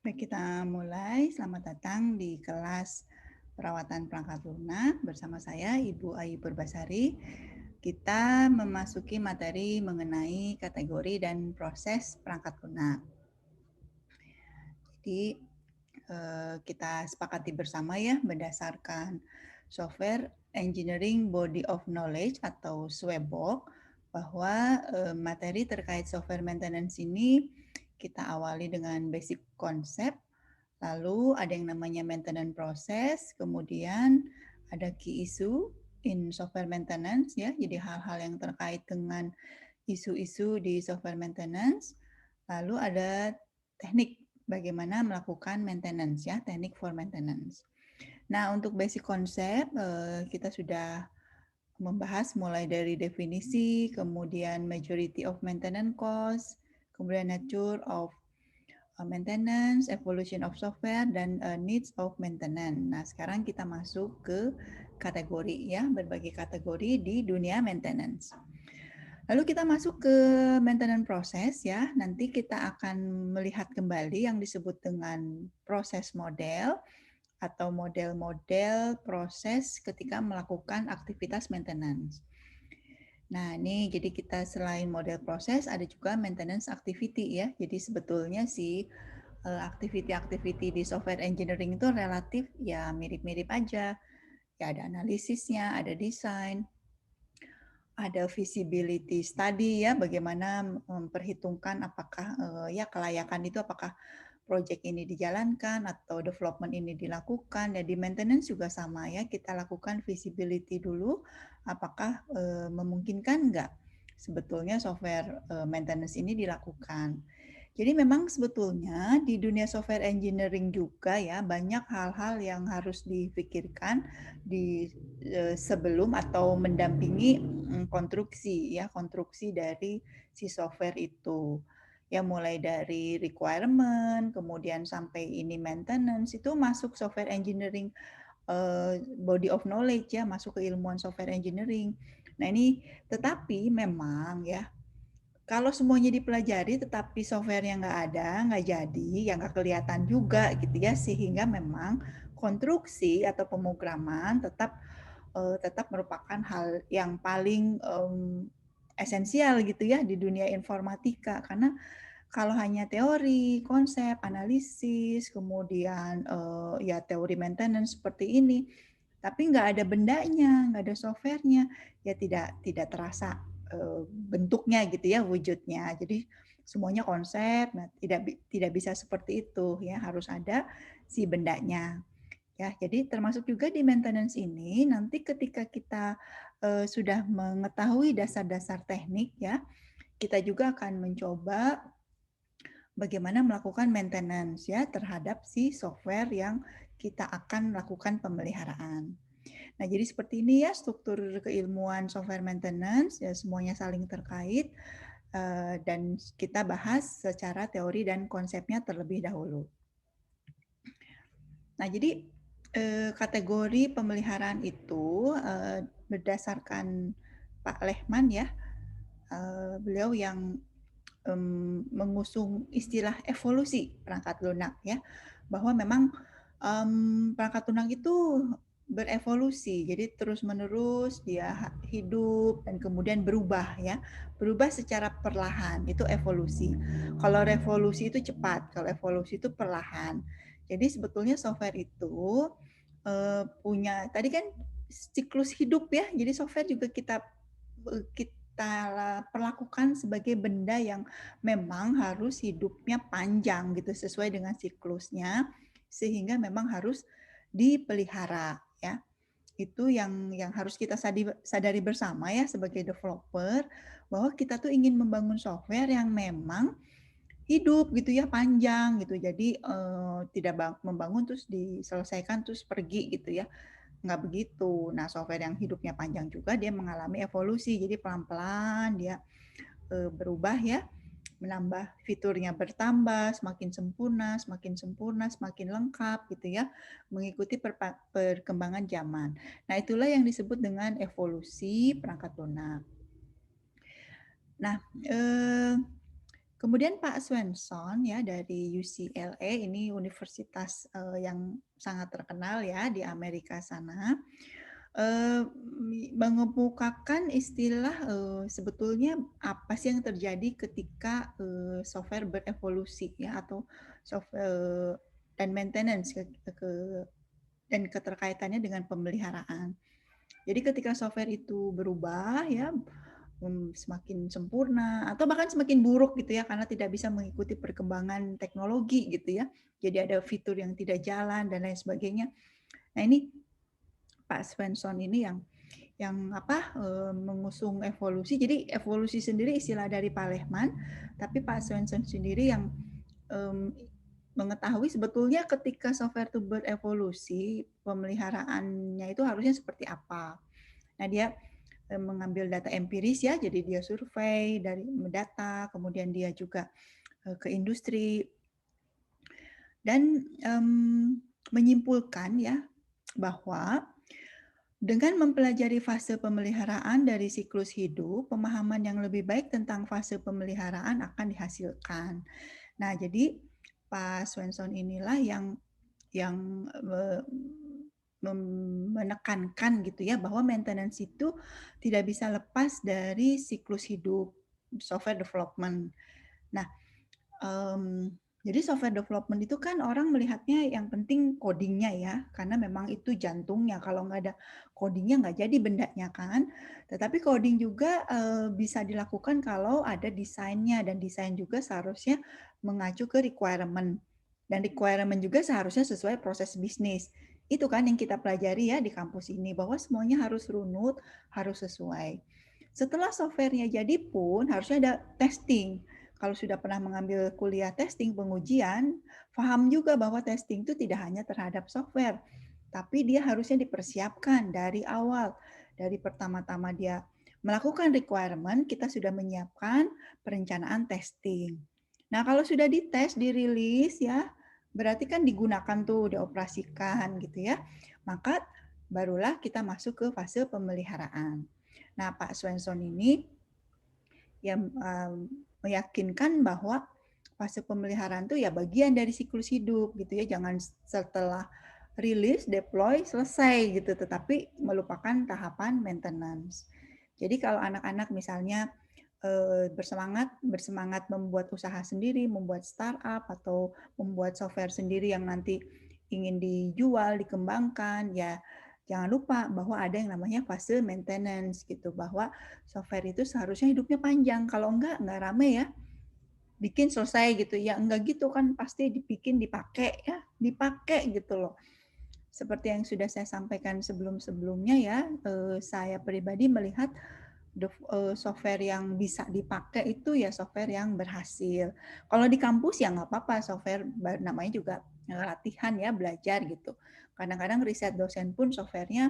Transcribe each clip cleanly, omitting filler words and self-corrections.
Baik, kita mulai. Selamat datang di kelas perawatan perangkat lunak bersama saya, Ibu Ayu Purbasari. Kita memasuki materi mengenai kategori dan proses perangkat lunak. Jadi, kita sepakati bersama ya, berdasarkan Software Engineering Body of Knowledge atau SWEBOK, bahwa materi terkait software maintenance ini kita awali dengan basic konsep. Lalu ada yang namanya maintenance process, kemudian ada key issue in software maintenance ya, jadi hal-hal yang terkait dengan isu-isu di software maintenance. Lalu ada teknik bagaimana melakukan maintenance ya, teknik for maintenance. Nah, untuk basic konsep kita sudah membahas mulai dari definisi, kemudian majority of maintenance cost, kemudian nature of maintenance, evolution of software, dan needs of maintenance. Nah, sekarang kita masuk ke kategori ya, berbagai kategori di dunia maintenance. Lalu kita masuk ke maintenance process ya. Nanti kita akan melihat kembali yang disebut dengan proses model atau model-model proses ketika melakukan aktivitas maintenance. Nah, ini jadi kita selain model proses ada juga maintenance activity ya. Jadi sebetulnya sih activity-activity di software engineering itu relatif ya mirip-mirip aja. Ya ada analisisnya, ada desain, ada feasibility study ya, bagaimana memperhitungkan apakah ya kelayakan itu apakah project ini dijalankan atau development ini dilakukan. Ya di maintenance juga sama ya, kita lakukan feasibility dulu, apakah memungkinkan nggak sebetulnya software maintenance ini dilakukan. Jadi memang sebetulnya di dunia software engineering juga ya banyak hal-hal yang harus dipikirkan di sebelum atau mendampingi konstruksi dari si software itu. Ya mulai dari requirement, kemudian sampai ini maintenance itu masuk software engineering body of knowledge ya, masuk ke ilmuwan software engineering. Nah ini tetapi memang ya kalau semuanya dipelajari tetapi software-nya nggak ada, nggak jadi, ya nggak kelihatan juga gitu ya, sehingga memang konstruksi atau pemrograman tetap merupakan hal yang paling esensial gitu ya di dunia informatika. Karena kalau hanya teori, konsep, analisis, kemudian ya teori maintenance seperti ini, tapi nggak ada bendanya, nggak ada softwarenya, ya tidak terasa bentuknya gitu ya, wujudnya. Jadi semuanya konsep, nah tidak bisa seperti itu ya, harus ada si bendanya. Ya, jadi termasuk juga di maintenance ini nanti ketika kita sudah mengetahui dasar-dasar teknik ya, kita juga akan mencoba bagaimana melakukan maintenance ya terhadap si software yang kita akan lakukan pemeliharaan. Nah, jadi seperti ini ya struktur keilmuan software maintenance, ya semuanya saling terkait dan kita bahas secara teori dan konsepnya terlebih dahulu. Nah, jadi kategori pemeliharaan itu berdasarkan Pak Lehman ya, beliau yang mengusung istilah evolusi perangkat lunak ya, bahwa memang perangkat lunak itu berevolusi, jadi terus-menerus dia hidup dan kemudian berubah ya, berubah secara perlahan, itu evolusi. Kalau revolusi itu cepat, kalau evolusi itu perlahan. Jadi sebetulnya software itu punya tadi kan siklus hidup ya, jadi software juga kita perlakukan sebagai benda yang memang harus hidupnya panjang gitu sesuai dengan siklusnya sehingga memang harus dipelihara ya. Itu yang harus kita sadari bersama ya sebagai developer bahwa kita tuh ingin membangun software yang memang hidup gitu ya panjang gitu. Jadi tidak membangun terus diselesaikan terus pergi gitu ya. Nggak begitu. Nah, software yang hidupnya panjang juga dia mengalami evolusi. Jadi pelan-pelan dia berubah ya, menambah fiturnya bertambah, semakin sempurna, semakin lengkap gitu ya, mengikuti perkembangan zaman. Nah, itulah yang disebut dengan evolusi perangkat lunak. Nah, Kemudian Pak Svensson ya dari UCLA, ini universitas yang sangat terkenal ya di Amerika sana, mengemukakan istilah sebetulnya apa sih yang terjadi ketika software berevolusi ya, atau software dan maintenance dan keterkaitannya dengan pemeliharaan. Jadi ketika software itu berubah ya, semakin sempurna atau bahkan semakin buruk gitu ya, karena tidak bisa mengikuti perkembangan teknologi gitu ya. Jadi ada fitur yang tidak jalan dan lain sebagainya. Nah ini Pak Svensson ini yang mengusung evolusi. Jadi evolusi sendiri istilah dari Pak Lehman, tapi Pak Svensson sendiri yang mengetahui sebetulnya ketika software itu berevolusi, pemeliharaannya itu harusnya seperti apa. Nah, dia mengambil data empiris ya, jadi dia survei dari data, kemudian dia juga ke industri dan menyimpulkan ya bahwa dengan mempelajari fase pemeliharaan dari siklus hidup, pemahaman yang lebih baik tentang fase pemeliharaan akan dihasilkan. Nah, jadi Pak Svensson inilah yang menekankan gitu ya, bahwa maintenance itu tidak bisa lepas dari siklus hidup software development. Nah, jadi software development itu kan orang melihatnya yang penting codingnya ya, karena memang itu jantungnya. Kalau nggak ada codingnya nggak jadi bendanya kan. Tetapi coding juga bisa dilakukan kalau ada desainnya, dan desain juga seharusnya mengacu ke requirement. Dan requirement juga seharusnya sesuai proses bisnis. Itu kan yang kita pelajari ya di kampus ini, bahwa semuanya harus runut, harus sesuai. Setelah softwarenya jadi pun harusnya ada testing. Kalau sudah pernah mengambil kuliah testing, pengujian, paham juga bahwa testing itu tidak hanya terhadap software, tapi dia harusnya dipersiapkan dari awal. Dari pertama-tama dia melakukan requirement, kita sudah menyiapkan perencanaan testing. Nah, kalau sudah dites, dirilis ya, berarti kan digunakan tuh, dioperasikan gitu ya. Maka barulah kita masuk ke fase pemeliharaan. Nah, Pak Svensson ini yang meyakinkan bahwa fase pemeliharaan itu ya bagian dari siklus hidup gitu ya, jangan setelah rilis, deploy, selesai gitu, tetapi melupakan tahapan maintenance. Jadi kalau anak-anak misalnya bersemangat membuat usaha sendiri, membuat startup atau membuat software sendiri yang nanti ingin dijual, dikembangkan, ya jangan lupa bahwa ada yang namanya fase maintenance gitu, bahwa software itu seharusnya hidupnya panjang. Kalau enggak rame ya. Bikin selesai gitu ya. Enggak gitu kan, pasti dibikin dipakai ya, dipakai gitu loh. Seperti yang sudah saya sampaikan sebelum-sebelumnya ya, saya pribadi melihat software yang bisa dipakai itu ya software yang berhasil. Kalau di kampus ya nggak apa-apa, software namanya juga latihan ya, belajar gitu. Kadang-kadang riset dosen pun softwarenya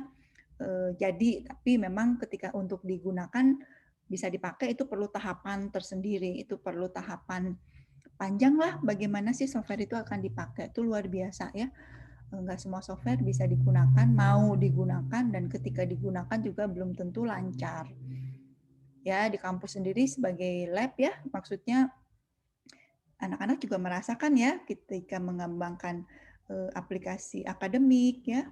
jadi, tapi memang ketika untuk digunakan bisa dipakai itu perlu tahapan tersendiri, itu perlu tahapan panjang lah bagaimana sih software itu akan dipakai, itu luar biasa ya. Nggak semua software bisa digunakan, mau digunakan, dan ketika digunakan juga belum tentu lancar. Ya, di kampus sendiri sebagai lab ya, maksudnya anak-anak juga merasakan ya ketika mengembangkan aplikasi akademik ya,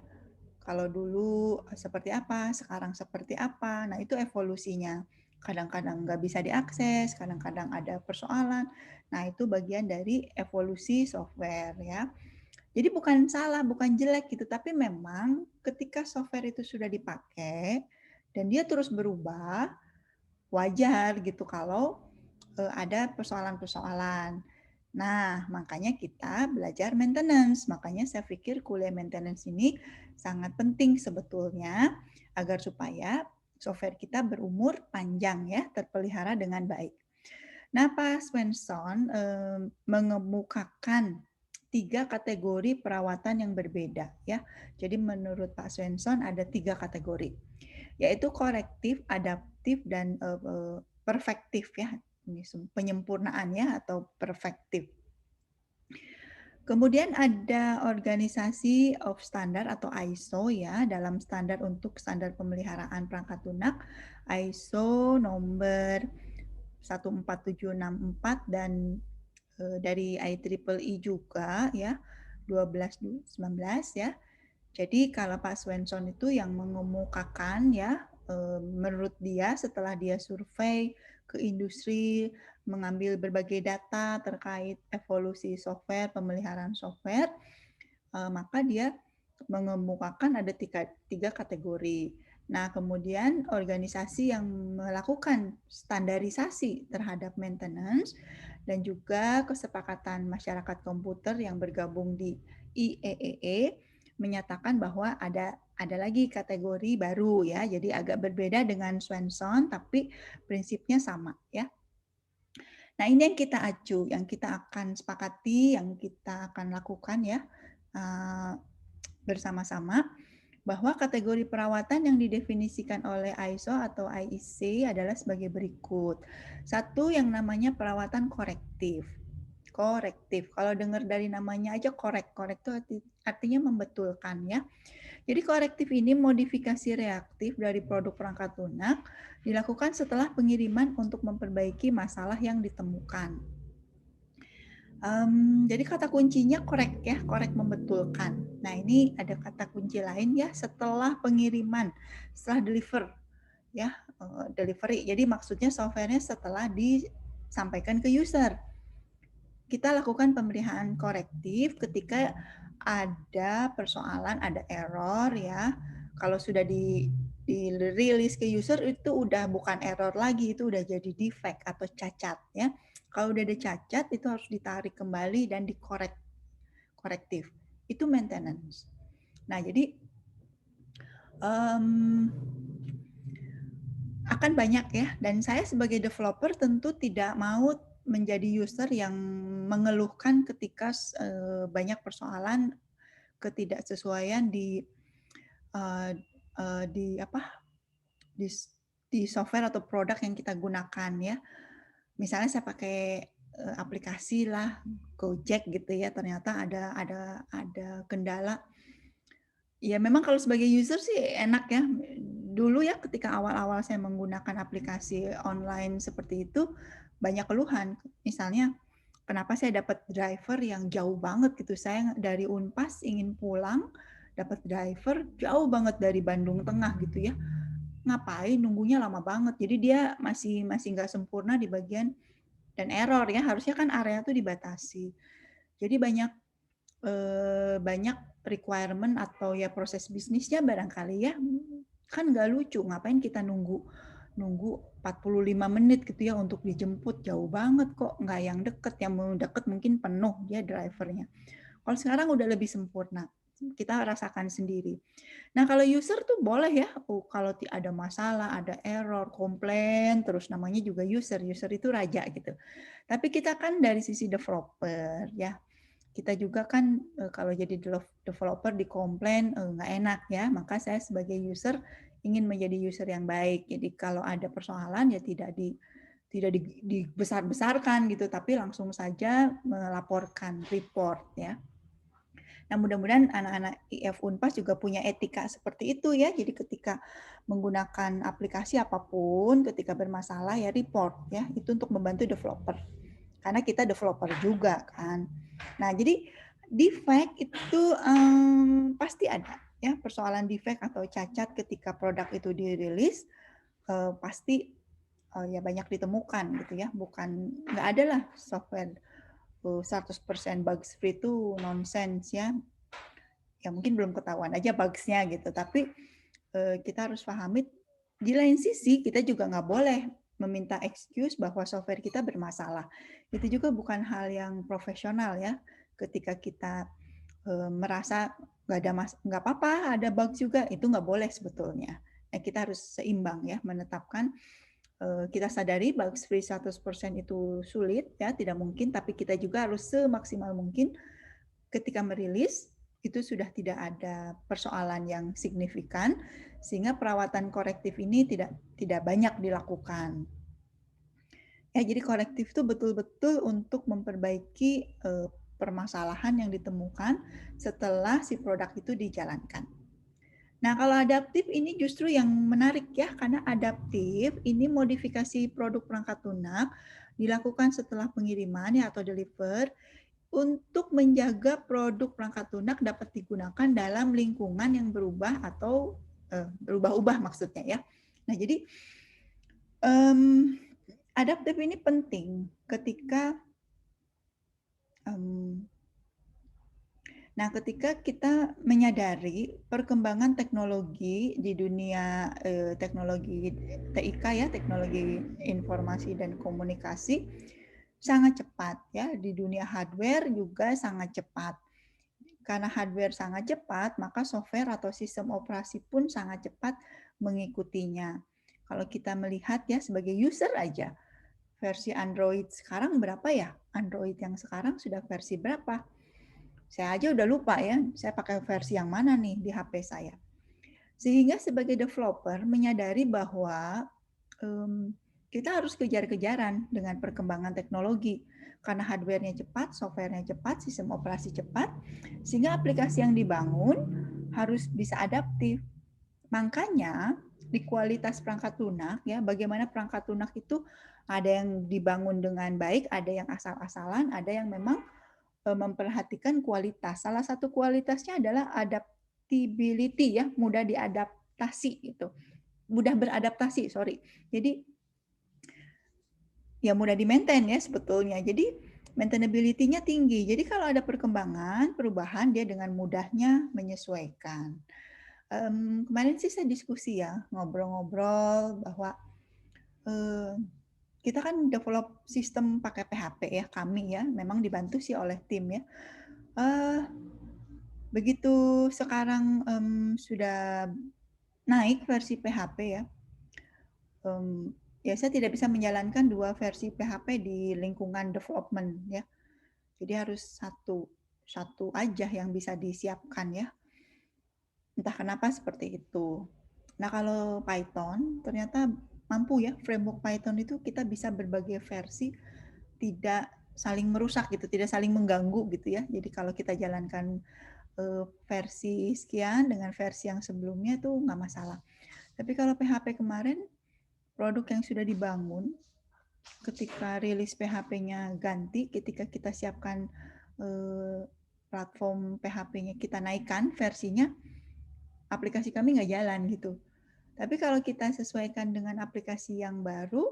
kalau dulu seperti apa, sekarang seperti apa. Nah, itu evolusinya. Kadang-kadang nggak bisa diakses, kadang-kadang ada persoalan. Nah, itu bagian dari evolusi software ya. Jadi bukan salah, bukan jelek gitu, tapi memang ketika software itu sudah dipakai dan dia terus berubah, wajar gitu kalau ada persoalan-persoalan. Nah, makanya kita belajar maintenance. Makanya saya pikir kuliah maintenance ini sangat penting sebetulnya agar supaya software kita berumur panjang ya, terpelihara dengan baik. Nah, Pak Svensson mengemukakan 3 kategori perawatan yang berbeda ya. Jadi menurut Pak Svensson ada 3 kategori, yaitu korektif, adaptif, dan perfektif ya. Ini penyempurnaan ya, atau perfektif. Kemudian ada organisasi of standard atau ISO ya, dalam standar untuk standar pemeliharaan perangkat lunak, ISO nomor 14764 dan dari IEEE juga ya 1219 ya. Jadi kalau Pak Svensson itu yang mengemukakan ya, menurut dia setelah dia survei ke industri, mengambil berbagai data terkait evolusi software, pemeliharaan software, maka dia mengemukakan ada tiga kategori. Nah, kemudian organisasi yang melakukan standarisasi terhadap maintenance dan juga kesepakatan masyarakat komputer yang bergabung di IEEE menyatakan bahwa ada lagi kategori baru ya. Jadi agak berbeda dengan Svensson tapi prinsipnya sama ya. Nah, ini yang kita acu, yang kita akan sepakati, yang kita akan lakukan ya bersama-sama, bahwa kategori perawatan yang didefinisikan oleh ISO atau IEC adalah sebagai berikut. Satu yang namanya perawatan korektif. Korektif, kalau dengar dari namanya aja korek itu artinya membetulkan ya. Jadi korektif ini modifikasi reaktif dari produk perangkat lunak dilakukan setelah pengiriman untuk memperbaiki masalah yang ditemukan. Jadi kata kuncinya korek ya, korek membetulkan. Nah ini ada kata kunci lain ya setelah pengiriman, setelah ya delivery. Jadi maksudnya softwarenya setelah disampaikan ke user. Kita lakukan pemeliharaan korektif ketika ada persoalan, ada error ya. Kalau sudah dirilis ke user itu udah bukan error lagi, itu udah jadi defect atau cacat ya. Kalau udah ada cacat itu harus ditarik kembali dan korektif. Itu maintenance. Nah, jadi akan banyak ya. Dan saya sebagai developer tentu tidak mau menjadi user yang mengeluhkan ketika banyak persoalan ketidaksesuaian di software atau produk yang kita gunakan ya. Misalnya saya pakai aplikasi lah Gojek gitu ya, ternyata ada kendala. Ya memang kalau sebagai user sih enak ya. Dulu ya ketika awal-awal saya menggunakan aplikasi online seperti itu banyak keluhan. Misalnya kenapa saya dapat driver yang jauh banget gitu. Saya dari Unpas ingin pulang dapat driver jauh banget dari Bandung Tengah gitu ya. Ngapain nunggunya lama banget. Jadi dia masih nggak sempurna di bagian dan error ya. Harusnya kan area tuh dibatasi. Jadi banyak requirement atau ya proses bisnisnya barangkali ya kan nggak lucu, ngapain kita nunggu 45 menit gitu ya untuk dijemput, jauh banget kok, nggak yang deket, yang mau deket mungkin penuh dia drivernya. Kalau sekarang udah lebih sempurna, kita rasakan sendiri. Nah kalau user tuh boleh ya, kalau ada masalah, ada error, komplain, terus namanya juga user itu raja gitu. Tapi kita kan dari sisi developer ya, kita juga kan kalau jadi developer dikomplain nggak enak ya, maka saya sebagai user ingin menjadi user yang baik. Jadi kalau ada persoalan ya tidak dibesar-besarkan gitu, tapi langsung saja melaporkan report ya. Nah mudah-mudahan anak-anak IF Unpas juga punya etika seperti itu ya. Jadi ketika menggunakan aplikasi apapun, ketika bermasalah ya report ya. Itu untuk membantu developer. Karena kita developer juga kan. Nah, jadi defect itu pasti ada ya, persoalan defect atau cacat ketika produk itu dirilis pasti ya banyak ditemukan gitu ya. Bukan nggak ada lah software 100% bugs free itu nonsense ya. Ya mungkin belum ketahuan aja bugs-nya gitu. Tapi kita harus pahami di lain sisi kita juga nggak boleh meminta excuse bahwa software kita bermasalah. Itu juga bukan hal yang profesional ya. Ketika kita merasa nggak apa-apa ada bug juga, itu nggak boleh sebetulnya. Nah, kita harus seimbang ya, menetapkan kita sadari bugs free 100% itu sulit ya, tidak mungkin, tapi kita juga harus semaksimal mungkin ketika merilis itu sudah tidak ada persoalan yang signifikan sehingga perawatan korektif ini tidak banyak dilakukan. Ya, jadi korektif itu betul-betul untuk memperbaiki permasalahan yang ditemukan setelah si produk itu dijalankan. Nah, kalau adaptif ini justru yang menarik ya, karena adaptif ini modifikasi produk perangkat lunak dilakukan setelah pengiriman ya atau deliver untuk menjaga produk perangkat lunak dapat digunakan dalam lingkungan yang berubah atau berubah-ubah maksudnya ya. Nah, jadi adaptif ini penting ketika ketika kita menyadari perkembangan teknologi di dunia teknologi TIK ya, teknologi informasi dan komunikasi sangat cepat ya, di dunia hardware juga sangat cepat. Karena hardware sangat cepat, maka software atau sistem operasi pun sangat cepat mengikutinya. Kalau kita melihat ya sebagai user aja, versi Android sekarang berapa ya? Android yang sekarang sudah versi berapa? Saya aja udah lupa ya, saya pakai versi yang mana nih di HP saya. Sehingga sebagai developer menyadari bahwa kita harus kejar-kejaran dengan perkembangan teknologi. Karena hardware-nya cepat, software-nya cepat, sistem operasi cepat, sehingga aplikasi yang dibangun harus bisa adaptif. Makanya di kualitas perangkat lunak ya, bagaimana perangkat lunak itu ada yang dibangun dengan baik, ada yang asal-asalan, ada yang memang memperhatikan kualitas. Salah satu kualitasnya adalah adaptability ya, mudah diadaptasi itu. Mudah beradaptasi, sorry. Jadi ya mudah di-maintain ya sebetulnya. Jadi maintainability-nya tinggi. Jadi kalau ada perkembangan, perubahan dia dengan mudahnya menyesuaikan. Kemarin sih saya diskusi ya, ngobrol-ngobrol bahwa kita kan develop sistem pakai PHP ya, kami ya, memang dibantu sih oleh tim ya. Begitu sekarang sudah naik versi PHP ya, ya saya tidak bisa menjalankan 2 versi PHP di lingkungan development ya. Jadi harus satu aja yang bisa disiapkan ya. Entah kenapa seperti itu. Nah, kalau Python ternyata mampu ya, framework Python itu kita bisa berbagai versi, tidak saling merusak gitu, tidak saling mengganggu gitu ya. Jadi kalau kita jalankan versi sekian dengan versi yang sebelumnya itu nggak masalah. Tapi kalau PHP kemarin, produk yang sudah dibangun, ketika rilis PHP-nya ganti, ketika kita siapkan platform PHP-nya kita naikkan versinya, aplikasi kami nggak jalan gitu. Tapi kalau kita sesuaikan dengan aplikasi yang baru,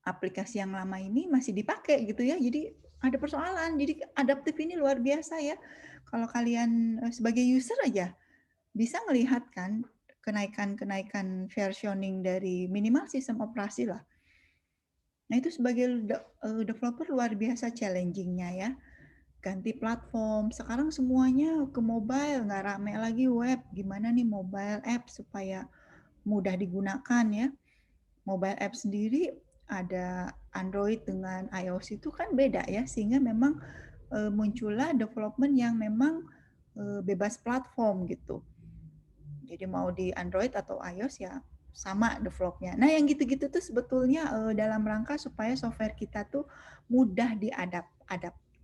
aplikasi yang lama ini masih dipakai gitu ya. Jadi ada persoalan. Jadi adaptif ini luar biasa ya. Kalau kalian sebagai user aja bisa melihat kan kenaikan-kenaikan versioning dari minimal sistem operasi lah. Nah itu sebagai developer luar biasa challenging-nya ya. Ganti platform, sekarang semuanya ke mobile, nggak rame lagi web. Gimana nih mobile app supaya mudah digunakan ya. Mobile app sendiri ada Android dengan iOS itu kan beda ya, sehingga memang muncullah development yang memang bebas platform gitu. Jadi mau di Android atau iOS ya sama developnya. Nah yang gitu-gitu tuh sebetulnya dalam rangka supaya software kita tuh mudah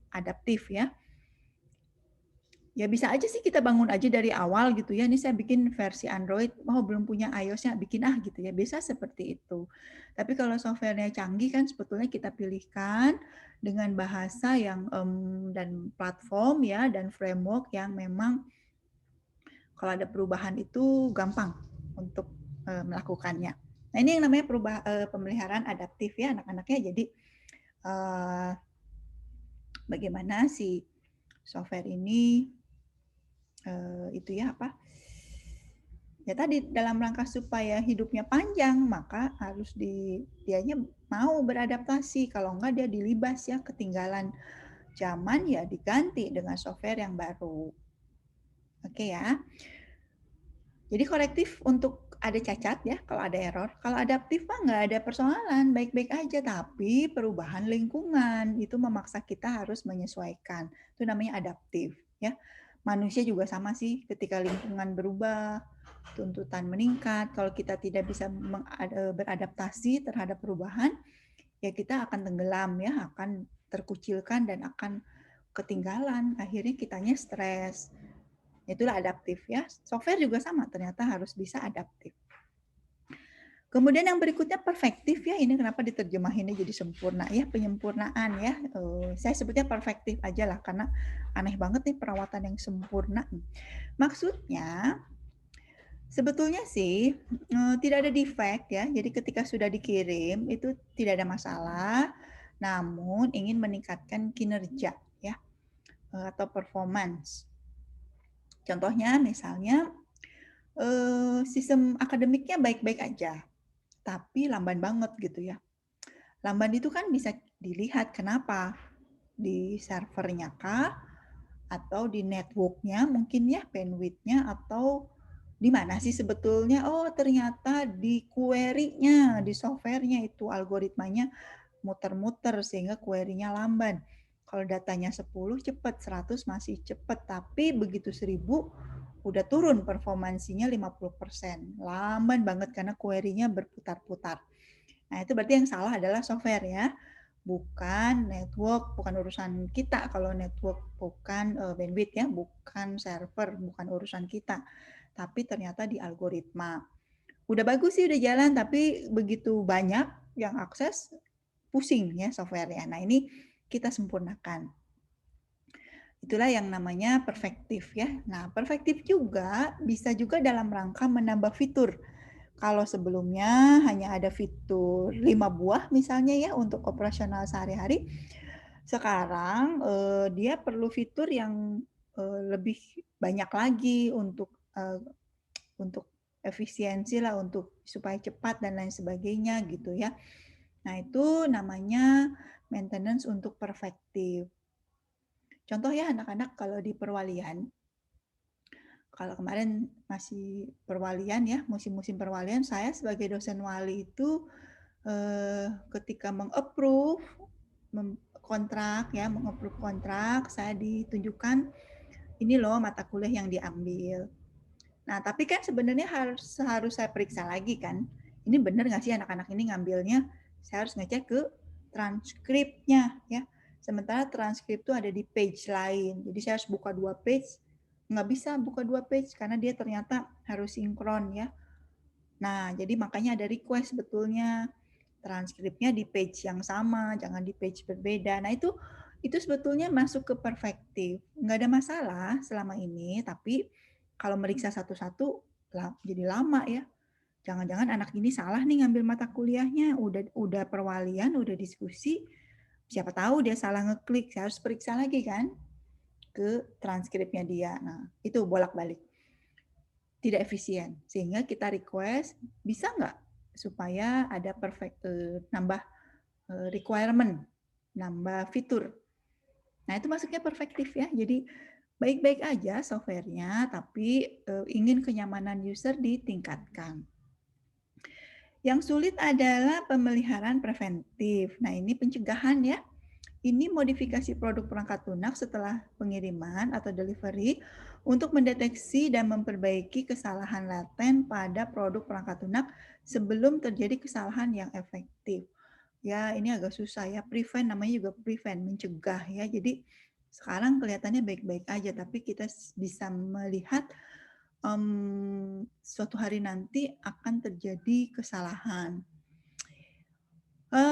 adaptif ya. Ya bisa aja sih kita bangun aja dari awal gitu ya. Ini saya bikin versi Android, oh belum punya iOS-nya, bikin gitu ya. Bisa seperti itu. Tapi kalau softwarenya canggih kan sebetulnya kita pilihkan dengan bahasa yang dan platform ya dan framework yang memang kalau ada perubahan itu gampang untuk melakukannya. Nah ini yang namanya pemeliharaan adaptif ya anak-anaknya. Jadi bagaimana si software ini itu ya apa? Ya tadi dalam rangka supaya hidupnya panjang, maka harus dianya mau beradaptasi. Kalau enggak dia dilibas ya, ketinggalan zaman ya diganti dengan software yang baru. Oke ya. Jadi korektif untuk ada cacat ya, kalau ada error. Kalau adaptif mah nggak ada persoalan, baik-baik aja. Tapi perubahan lingkungan itu memaksa kita harus menyesuaikan. Itu namanya adaptif ya. Manusia juga sama sih, ketika lingkungan berubah, tuntutan meningkat. Kalau kita tidak bisa beradaptasi terhadap perubahan, ya kita akan tenggelam ya, akan terkucilkan dan akan ketinggalan. Akhirnya kitanya stres. Itulah adaptif ya. Software juga sama, ternyata harus bisa adaptif. Kemudian yang berikutnya perfektif ya, ini kenapa diterjemahinnya jadi sempurna ya, penyempurnaan ya. Saya sebutnya perfektif aja lah, karena aneh banget nih perawatan yang sempurna. Maksudnya sebetulnya sih tidak ada defect ya, jadi ketika sudah dikirim itu tidak ada masalah, namun ingin meningkatkan kinerja ya, atau performance. Contohnya misalnya sistem akademiknya baik-baik aja, tapi lamban banget gitu ya. Lamban itu kan bisa dilihat kenapa, di servernya kah, atau di network-nya mungkin ya, bandwidth-nya, atau di mana sih sebetulnya? Oh, ternyata di query-nya, di software-nya itu algoritmanya muter-muter sehingga query-nya lamban. Kalau datanya 10 cepat, 100 masih cepat, tapi begitu 1000 udah turun performansinya 50%. Lamban banget karena query-nya berputar-putar. Nah, itu berarti yang salah adalah software ya, bukan network, bukan urusan kita. Kalau network bukan bandwidth ya, bukan server, bukan urusan kita. Tapi ternyata di algoritma. Udah bagus sih, udah jalan, tapi begitu banyak yang akses, pusing ya software-nya. Nah, ini kita sempurnakan. Itulah yang namanya perfektif ya. Nah, perfektif juga bisa juga dalam rangka menambah fitur. Kalau sebelumnya hanya ada fitur 5 buah misalnya ya untuk operasional sehari-hari, sekarang dia perlu fitur yang lebih banyak lagi untuk efisiensi lah, untuk supaya cepat dan lain sebagainya gitu ya. Nah, itu namanya maintenance untuk perfektif. Contoh ya anak-anak kalau di perwalian, kalau kemarin masih perwalian ya, musim-musim perwalian, saya sebagai dosen wali itu ketika meng-approve kontrak ya, meng-approve kontrak, saya ditunjukkan ini loh mata kuliah yang diambil. Nah, tapi kan sebenarnya harus saya periksa lagi kan, ini benar nggak sih anak-anak ini ngambilnya? Saya harus ngecek ke transkripnya ya. Sementara transkrip itu ada di page lain, jadi saya harus buka 2 page, nggak bisa buka 2 page karena dia ternyata harus sinkron ya. Nah, jadi makanya ada request sebetulnya transkripnya di page yang sama, jangan di page berbeda. Nah, itu sebetulnya masuk ke perfektif. Nggak ada masalah selama ini, tapi kalau meriksa satu-satu jadi lama ya. Jangan-jangan anak ini salah nih ngambil mata kuliahnya, udah perwalian, udah diskusi, siapa tahu dia salah ngeklik, saya harus periksa lagi kan ke transkripnya dia. Nah, itu bolak-balik. Tidak efisien. Sehingga kita request, bisa nggak supaya ada nambah requirement, nambah fitur. Nah, itu masuknya perfektif ya. Jadi baik-baik aja softwarenya, tapi ingin kenyamanan user ditingkatkan. Yang sulit adalah pemeliharaan preventif. Nah, ini pencegahan ya. Ini modifikasi produk perangkat lunak setelah pengiriman atau delivery untuk mendeteksi dan memperbaiki kesalahan laten pada produk perangkat lunak sebelum terjadi kesalahan yang efektif. Ya, ini agak susah ya. Prevent namanya juga prevent, mencegah ya. Jadi sekarang kelihatannya baik-baik aja, tapi kita bisa melihat suatu hari nanti akan terjadi kesalahan.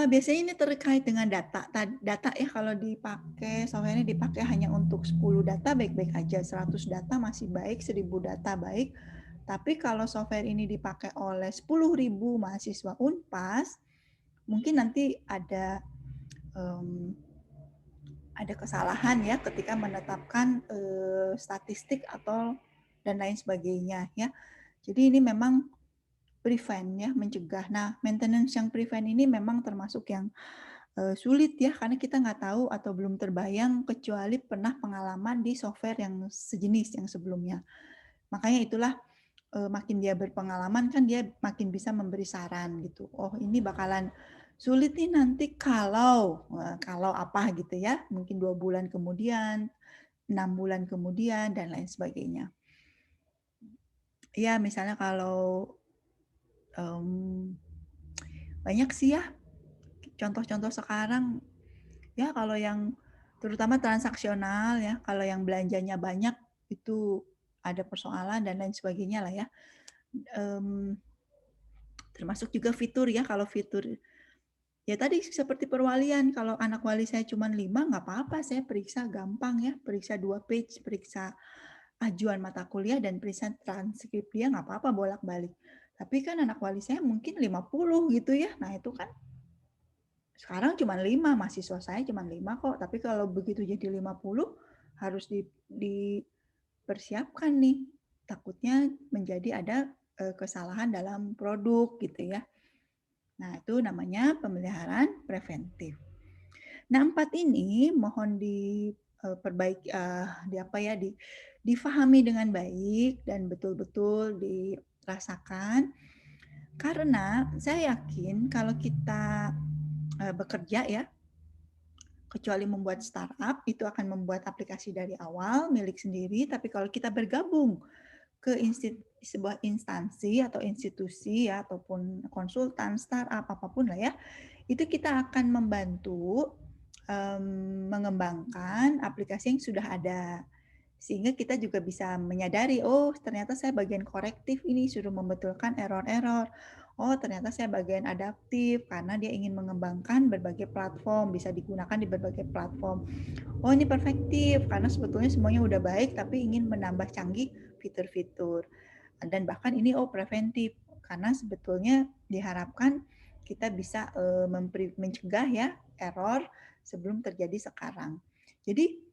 Biasanya ini terkait dengan data. Data ya kalau dipakai, software ini dipakai hanya untuk 10 data baik-baik aja, 100 data masih baik, 1000 data baik. Tapi kalau software ini dipakai oleh 10.000 mahasiswa Unpas, mungkin nanti ada kesalahan ya ketika menetapkan statistik atau dan lain sebagainya ya. Jadi ini memang prevent ya, mencegah. Nah, maintenance yang prevent ini memang termasuk yang sulit ya, karena kita nggak tahu atau belum terbayang kecuali pernah pengalaman di software yang sejenis yang sebelumnya. Makanya itulah makin dia berpengalaman kan dia makin bisa memberi saran gitu. Oh, ini bakalan sulit nih nanti kalau apa gitu ya, mungkin 2 bulan kemudian, 6 bulan kemudian dan lain sebagainya. Ya, misalnya kalau banyak sih ya contoh-contoh sekarang ya, kalau yang terutama transaksional ya, kalau yang belanjanya banyak itu ada persoalan dan lain sebagainya lah ya. Termasuk juga fitur ya, kalau fitur ya tadi seperti perwalian, kalau anak wali saya cuma 5 nggak apa-apa, saya periksa gampang ya, periksa 2 page, periksa ajuan mata kuliah dan periksa transkrip dia nggak apa-apa bolak-balik. Tapi kan anak wali saya mungkin 50 gitu ya. Nah itu kan sekarang cuma 5, mahasiswa saya cuma 5 kok. Tapi kalau begitu jadi 50 harus dipersiapkan nih. Takutnya menjadi ada kesalahan dalam produk gitu ya. Nah, itu namanya pemeliharaan preventif. Nah, 4 ini mohon diperbaiki difahami dengan baik dan betul-betul dirasakan karena saya yakin kalau kita bekerja ya, kecuali membuat startup itu akan membuat aplikasi dari awal milik sendiri, tapi kalau kita bergabung ke sebuah instansi atau institusi ya, ataupun konsultan, startup, apapun lah ya, itu kita akan membantu mengembangkan aplikasi yang sudah ada. Sehingga kita juga bisa menyadari, oh ternyata saya bagian korektif ini, suruh membetulkan error-error. Oh ternyata saya bagian adaptif, karena dia ingin mengembangkan berbagai platform, bisa digunakan di berbagai platform. Oh ini perfektif, karena sebetulnya semuanya udah baik, tapi ingin menambah canggih fitur-fitur. Dan bahkan ini preventif, karena sebetulnya diharapkan kita bisa mencegah ya error sebelum terjadi sekarang. Jadi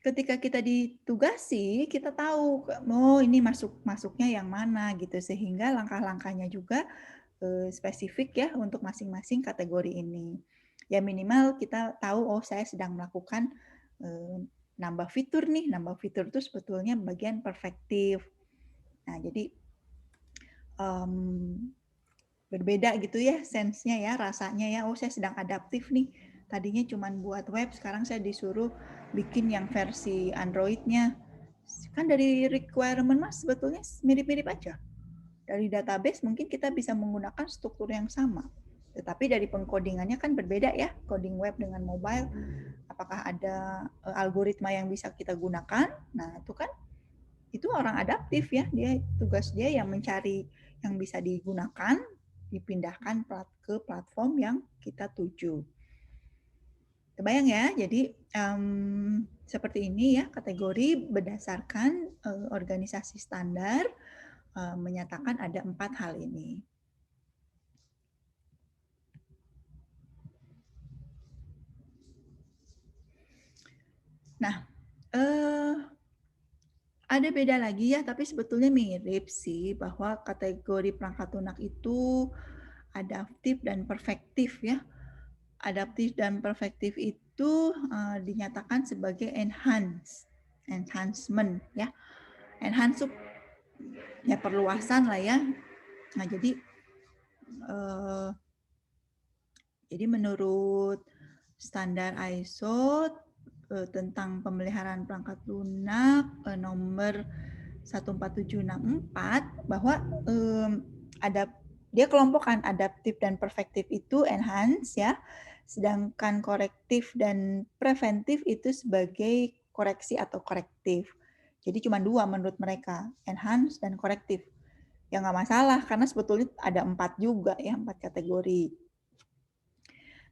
ketika kita ditugasi, kita tahu oh ini masuknya yang mana gitu, sehingga langkah-langkahnya juga spesifik ya untuk masing-masing kategori ini. Ya minimal kita tahu oh saya sedang melakukan nambah fitur nih, nambah fitur itu sebetulnya bagian perfektif. Nah jadi berbeda gitu ya sense-nya ya, rasanya ya, oh saya sedang adaptif nih. Tadinya cuma buat web, sekarang saya disuruh bikin yang versi Android-nya. Kan dari requirement mas sebetulnya mirip-mirip aja. Dari database mungkin kita bisa menggunakan struktur yang sama. Tetapi dari pengkodingannya kan berbeda ya, coding web dengan mobile. Apakah ada algoritma yang bisa kita gunakan? Nah itu kan itu orang adaptif ya, tugas dia yang mencari yang bisa digunakan, dipindahkan ke platform yang kita tuju. Kebayang ya, jadi seperti ini ya kategori berdasarkan organisasi standar menyatakan ada 4 hal ini. Nah, ada beda lagi ya, tapi sebetulnya mirip sih bahwa kategori perangkat lunak itu adaptif dan perfektif ya. Adaptif dan perfektif itu dinyatakan sebagai enhancement ya. Enhance ya perluasan lah ya. Nah jadi menurut standar ISO tentang pemeliharaan perangkat lunak nomor 14764 bahwa dia kelompokkan adaptif dan perfektif itu enhance ya, sedangkan korektif dan preventif itu sebagai koreksi atau korektif. Jadi cuma 2 menurut mereka, enhance dan korektif. Ya nggak masalah karena sebetulnya ada 4 juga ya, 4 kategori.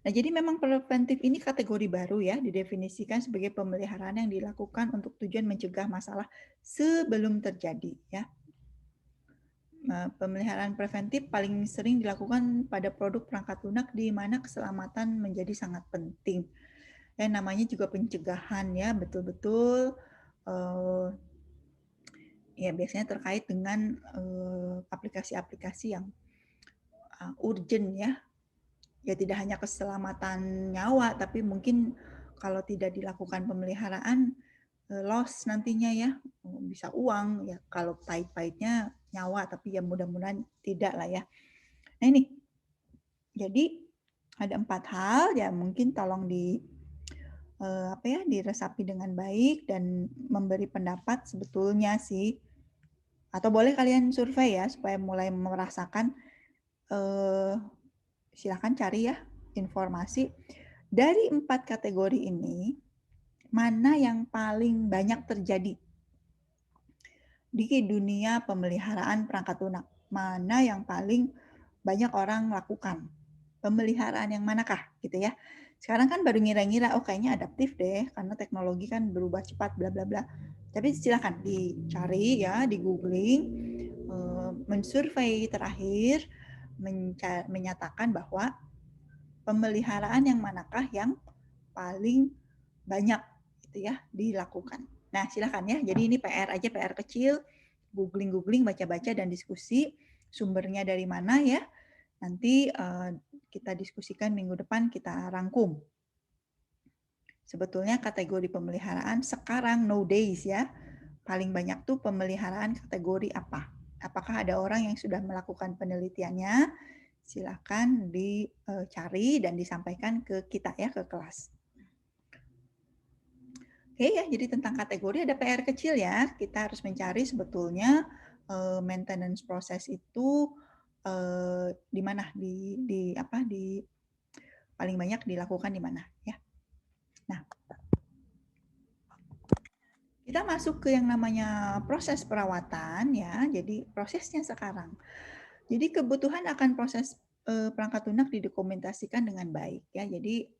Nah, jadi memang preventif ini kategori baru ya, didefinisikan sebagai pemeliharaan yang dilakukan untuk tujuan mencegah masalah sebelum terjadi ya. Pemeliharaan preventif paling sering dilakukan pada produk perangkat lunak di mana keselamatan menjadi sangat penting. Dan namanya juga pencegahan ya, betul-betul ya biasanya terkait dengan aplikasi-aplikasi yang urgent ya. Ya tidak hanya keselamatan nyawa, tapi mungkin kalau tidak dilakukan pemeliharaan loss nantinya ya, bisa uang ya, kalau pahit-pahitnya nyawa, tapi ya mudah-mudahan tidak lah ya. Nah ini, jadi ada 4 hal ya mungkin tolong diresapi dengan baik dan memberi pendapat sebetulnya sih, atau boleh kalian survei ya supaya mulai merasakan silakan cari ya informasi dari 4 kategori ini mana yang paling banyak terjadi. di dunia pemeliharaan perangkat lunak. Mana yang paling banyak orang lakukan? Pemeliharaan yang manakah gitu ya. Sekarang kan baru ngira-ngira, oh kayaknya adaptif deh karena teknologi kan berubah cepat bla bla bla. Tapi silakan dicari ya, di googling, mensurvei terakhir menyatakan bahwa pemeliharaan yang manakah yang paling banyak gitu ya dilakukan. Nah, silakan ya. Jadi ini PR aja, PR kecil, googling, baca-baca dan diskusi sumbernya dari mana ya. Nanti kita diskusikan minggu depan, kita rangkum. Sebetulnya kategori pemeliharaan sekarang nowadays ya, paling banyak tuh pemeliharaan kategori apa? Apakah ada orang yang sudah melakukan penelitiannya? Silakan dicari dan disampaikan ke kita ya, ke kelas. Oke ya, jadi tentang kategori ada PR kecil ya. Kita harus mencari sebetulnya maintenance proses itu di mana, di apa, di paling banyak dilakukan di mana ya. Nah, kita masuk ke yang namanya proses perawatan ya. Jadi prosesnya sekarang. Jadi kebutuhan akan proses perangkat lunak didokumentasikan dengan baik ya. Jadi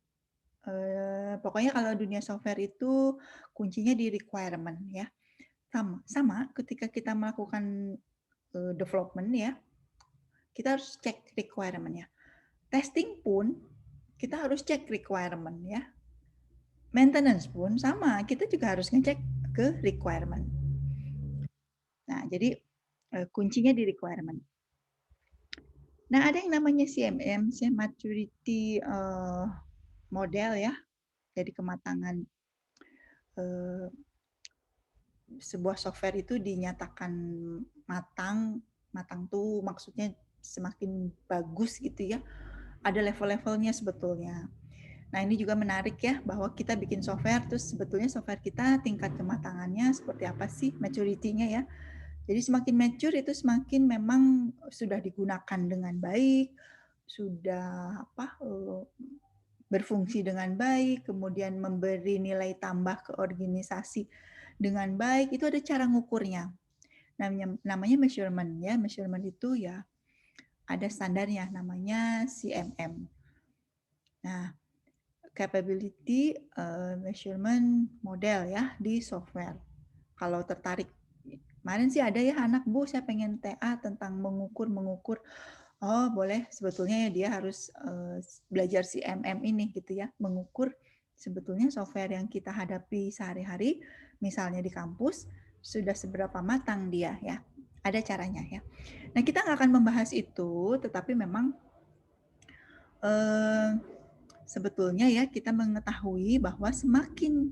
pokoknya kalau dunia software itu kuncinya di requirement ya. Sama ketika kita melakukan development ya, kita harus cek requirement-nya. Testing pun kita harus cek requirement ya. Maintenance pun sama, kita juga harus ngecek ke requirement. Nah, jadi kuncinya di requirement. Nah, ada yang namanya CMM, Maturity Model ya. Jadi kematangan sebuah software itu dinyatakan matang. Matang tuh maksudnya semakin bagus gitu ya. Ada level-levelnya sebetulnya. Nah, ini juga menarik ya, bahwa kita bikin software, terus sebetulnya software kita tingkat kematangannya seperti apa sih, maturity-nya ya. Jadi semakin mature itu semakin memang sudah digunakan dengan baik, sudah berfungsi dengan baik, kemudian memberi nilai tambah ke organisasi dengan baik, itu ada cara ngukurnya. Namanya measurement ya, measurement itu ya ada standarnya namanya CMM. Nah, capability measurement model ya di software. Kalau tertarik, kemarin sih ada ya anak, Bu saya pengen TA tentang mengukur. Oh boleh, sebetulnya ya dia harus belajar CMM ini gitu ya, mengukur sebetulnya software yang kita hadapi sehari-hari, misalnya di kampus, sudah seberapa matang dia ya. Ada caranya ya. Nah kita nggak akan membahas itu, tetapi memang sebetulnya ya kita mengetahui bahwa semakin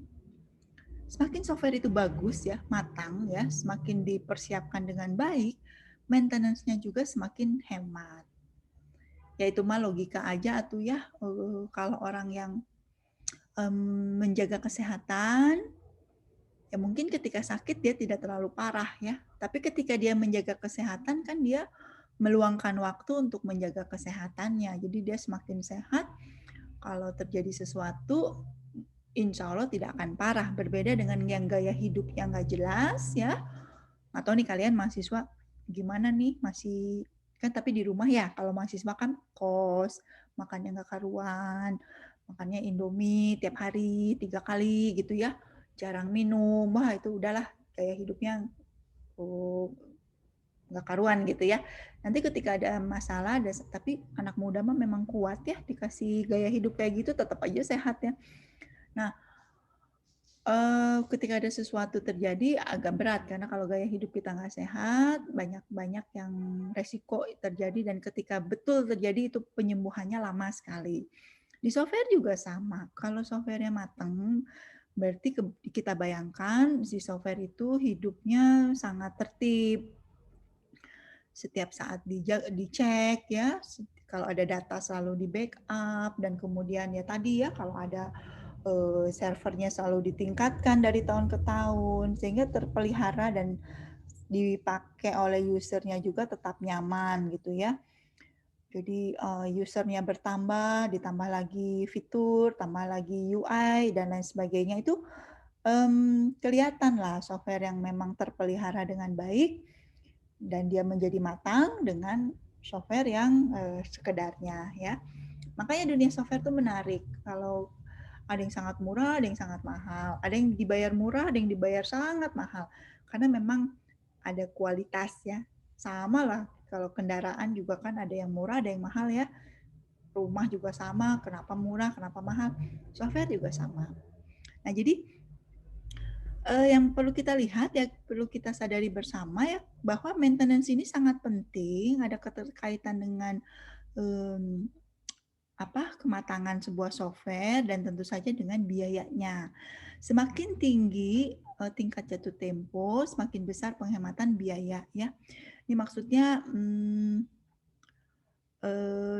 software itu bagus ya, matang ya, semakin dipersiapkan dengan baik, maintenance-nya juga semakin hemat. Ya itu mah logika aja tuh ya, kalau orang yang menjaga kesehatan, ya mungkin ketika sakit dia tidak terlalu parah ya, tapi ketika dia menjaga kesehatan kan dia meluangkan waktu untuk menjaga kesehatannya, jadi dia semakin sehat, kalau terjadi sesuatu insya Allah tidak akan parah. Berbeda dengan yang gaya hidup yang nggak jelas ya. Atau nih kalian mahasiswa gimana nih, masih kan tapi di rumah ya, kalau mahasiswa kan kos, makannya nggak karuan, makannya Indomie tiap hari 3 kali gitu ya, jarang minum, wah itu udahlah gaya hidupnya nggak karuan gitu ya. Nanti ketika ada masalah, tapi anak muda mah memang kuat ya, dikasih gaya hidup kayak gitu tetap aja sehat ya. Nah, ketika ada sesuatu terjadi agak berat karena kalau gaya hidup kita nggak sehat, banyak yang resiko terjadi dan ketika betul terjadi itu penyembuhannya lama sekali. Di software juga sama, kalau software-nya matang, berarti kita bayangkan si software itu hidupnya sangat tertib. Setiap saat dicek ya, kalau ada data selalu di backup dan kemudian ya tadi ya kalau ada servernya selalu ditingkatkan dari tahun ke tahun sehingga terpelihara dan dipakai oleh usernya juga tetap nyaman gitu ya. Jadi usernya bertambah, ditambah lagi fitur, tambah lagi UI dan lain sebagainya itu Kelihatanlah software yang memang terpelihara dengan baik dan dia menjadi matang dengan software yang, sekedarnya ya. Makanya dunia software itu menarik, kalau ada yang sangat murah, ada yang sangat mahal, ada yang dibayar murah, ada yang dibayar sangat mahal. Karena memang ada kualitas ya, samalah kalau kendaraan juga kan ada yang murah, ada yang mahal ya. Rumah juga sama, kenapa murah, kenapa mahal, software juga sama. Nah jadi, yang perlu kita lihat ya, perlu kita sadari bersama ya, bahwa maintenance ini sangat penting, ada keterkaitan dengan, mmm, kematangan sebuah software dan tentu saja dengan biayanya. Semakin tinggi, tingkat jatuh tempo, semakin besar penghematan biaya ya. Ini maksudnya,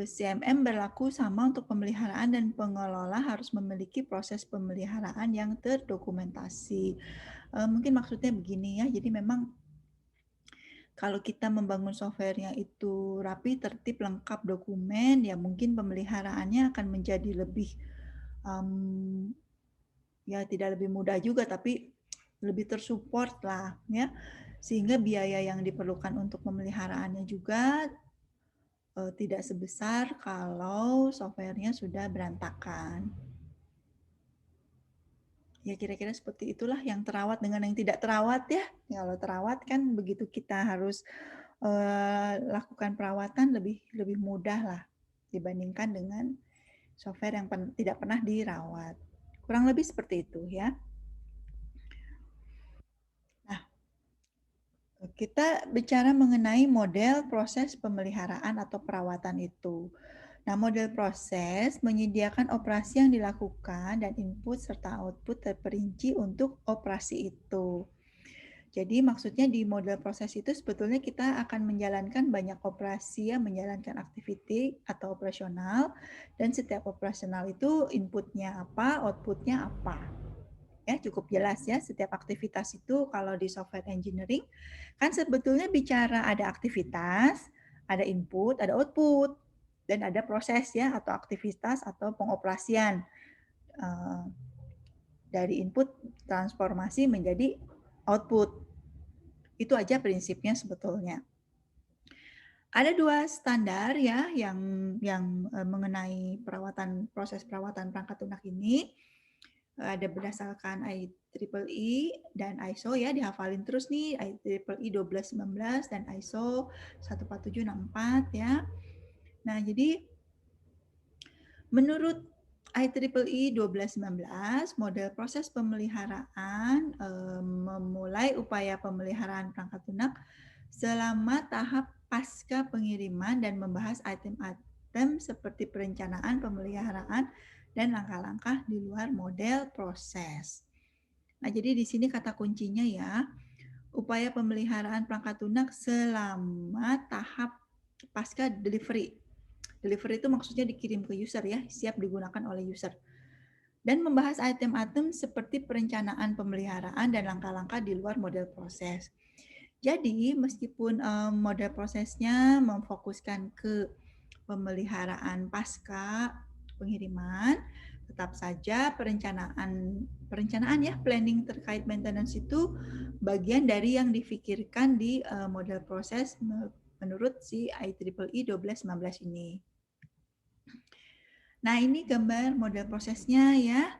CMM berlaku sama untuk pemeliharaan dan pengelola harus memiliki proses pemeliharaan yang terdokumentasi. Mungkin maksudnya begini ya, jadi memang kalau kita membangun software-nya itu rapi, tertib, lengkap, dokumen, ya mungkin pemeliharaannya akan menjadi lebih, ya tidak lebih mudah juga, tapi lebih tersupport lah ya. Sehingga biaya yang diperlukan untuk pemeliharaannya juga tidak sebesar kalau software-nya sudah berantakan. Ya kira-kira seperti itulah yang terawat dengan yang tidak terawat ya. Kalau terawat kan begitu kita harus lakukan perawatan lebih mudah lah dibandingkan dengan software yang tidak pernah dirawat. Kurang lebih seperti itu ya. Nah, kita bicara mengenai model proses pemeliharaan atau perawatan itu. Nah, model proses menyediakan operasi yang dilakukan dan input serta output terperinci untuk operasi itu. Jadi maksudnya di model proses itu sebetulnya kita akan menjalankan banyak operasi ya, menjalankan activity atau operasional, dan setiap operasional itu inputnya apa, outputnya apa. Ya, cukup jelas ya, setiap aktivitas itu kalau di software engineering kan sebetulnya bicara ada aktivitas, ada input, ada output, dan ada proses ya atau aktivitas atau pengoperasian dari input transformasi menjadi output. Itu aja prinsipnya sebetulnya. Ada dua standar ya yang mengenai proses perawatan perangkat lunak ini. Ada berdasarkan IEEE dan ISO ya, dihafalin terus nih, IEEE 1219 dan ISO 14764 ya. Nah, jadi menurut IEEE 1219, model proses pemeliharaan memulai upaya pemeliharaan perangkat lunak selama tahap pasca pengiriman dan membahas item-item seperti perencanaan pemeliharaan dan langkah-langkah di luar model proses. Nah, jadi di sini kata kuncinya ya, upaya pemeliharaan perangkat lunak selama tahap pasca delivery. Delivery itu maksudnya dikirim ke user ya, siap digunakan oleh user. Dan membahas item-item seperti perencanaan pemeliharaan dan langkah-langkah di luar model proses. Jadi meskipun model prosesnya memfokuskan ke pemeliharaan pasca pengiriman, tetap saja perencanaan ya, planning terkait maintenance itu bagian dari yang difikirkan di model proses menurut si IEEE 1219 ini. Nah, ini gambar model prosesnya ya.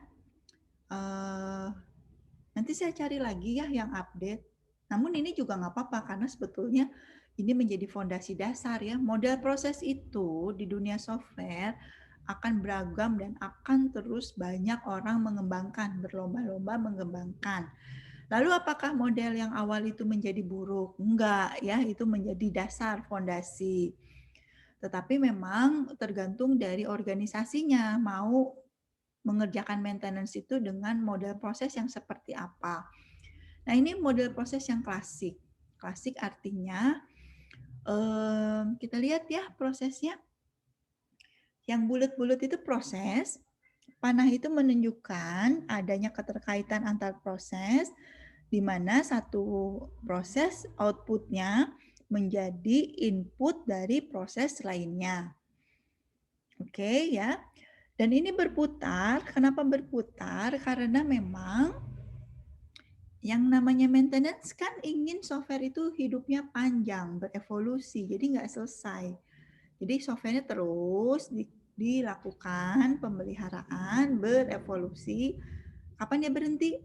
Nanti saya cari lagi ya yang update. Namun ini juga nggak apa-apa karena sebetulnya ini menjadi fondasi dasar ya. Model proses itu di dunia software akan beragam dan akan terus banyak orang mengembangkan, berlomba-lomba mengembangkan. Lalu apakah model yang awal itu menjadi buruk? Enggak ya, itu menjadi dasar fondasi. Tetapi memang tergantung dari organisasinya mau mengerjakan maintenance itu dengan model proses yang seperti apa. Nah, ini model proses yang klasik. Klasik artinya kita lihat ya prosesnya. Yang bulat-bulat itu proses, panah itu menunjukkan adanya keterkaitan antar proses, di mana satu proses outputnya menjadi input dari proses lainnya. Oke ya. Dan ini berputar, kenapa berputar? Karena memang Yang namanya maintenance kan ingin software itu hidupnya panjang, berevolusi, jadi nggak selesai. Jadi softwarenya terus dilakukan pemeliharaan, berevolusi. Kapan dia berhenti?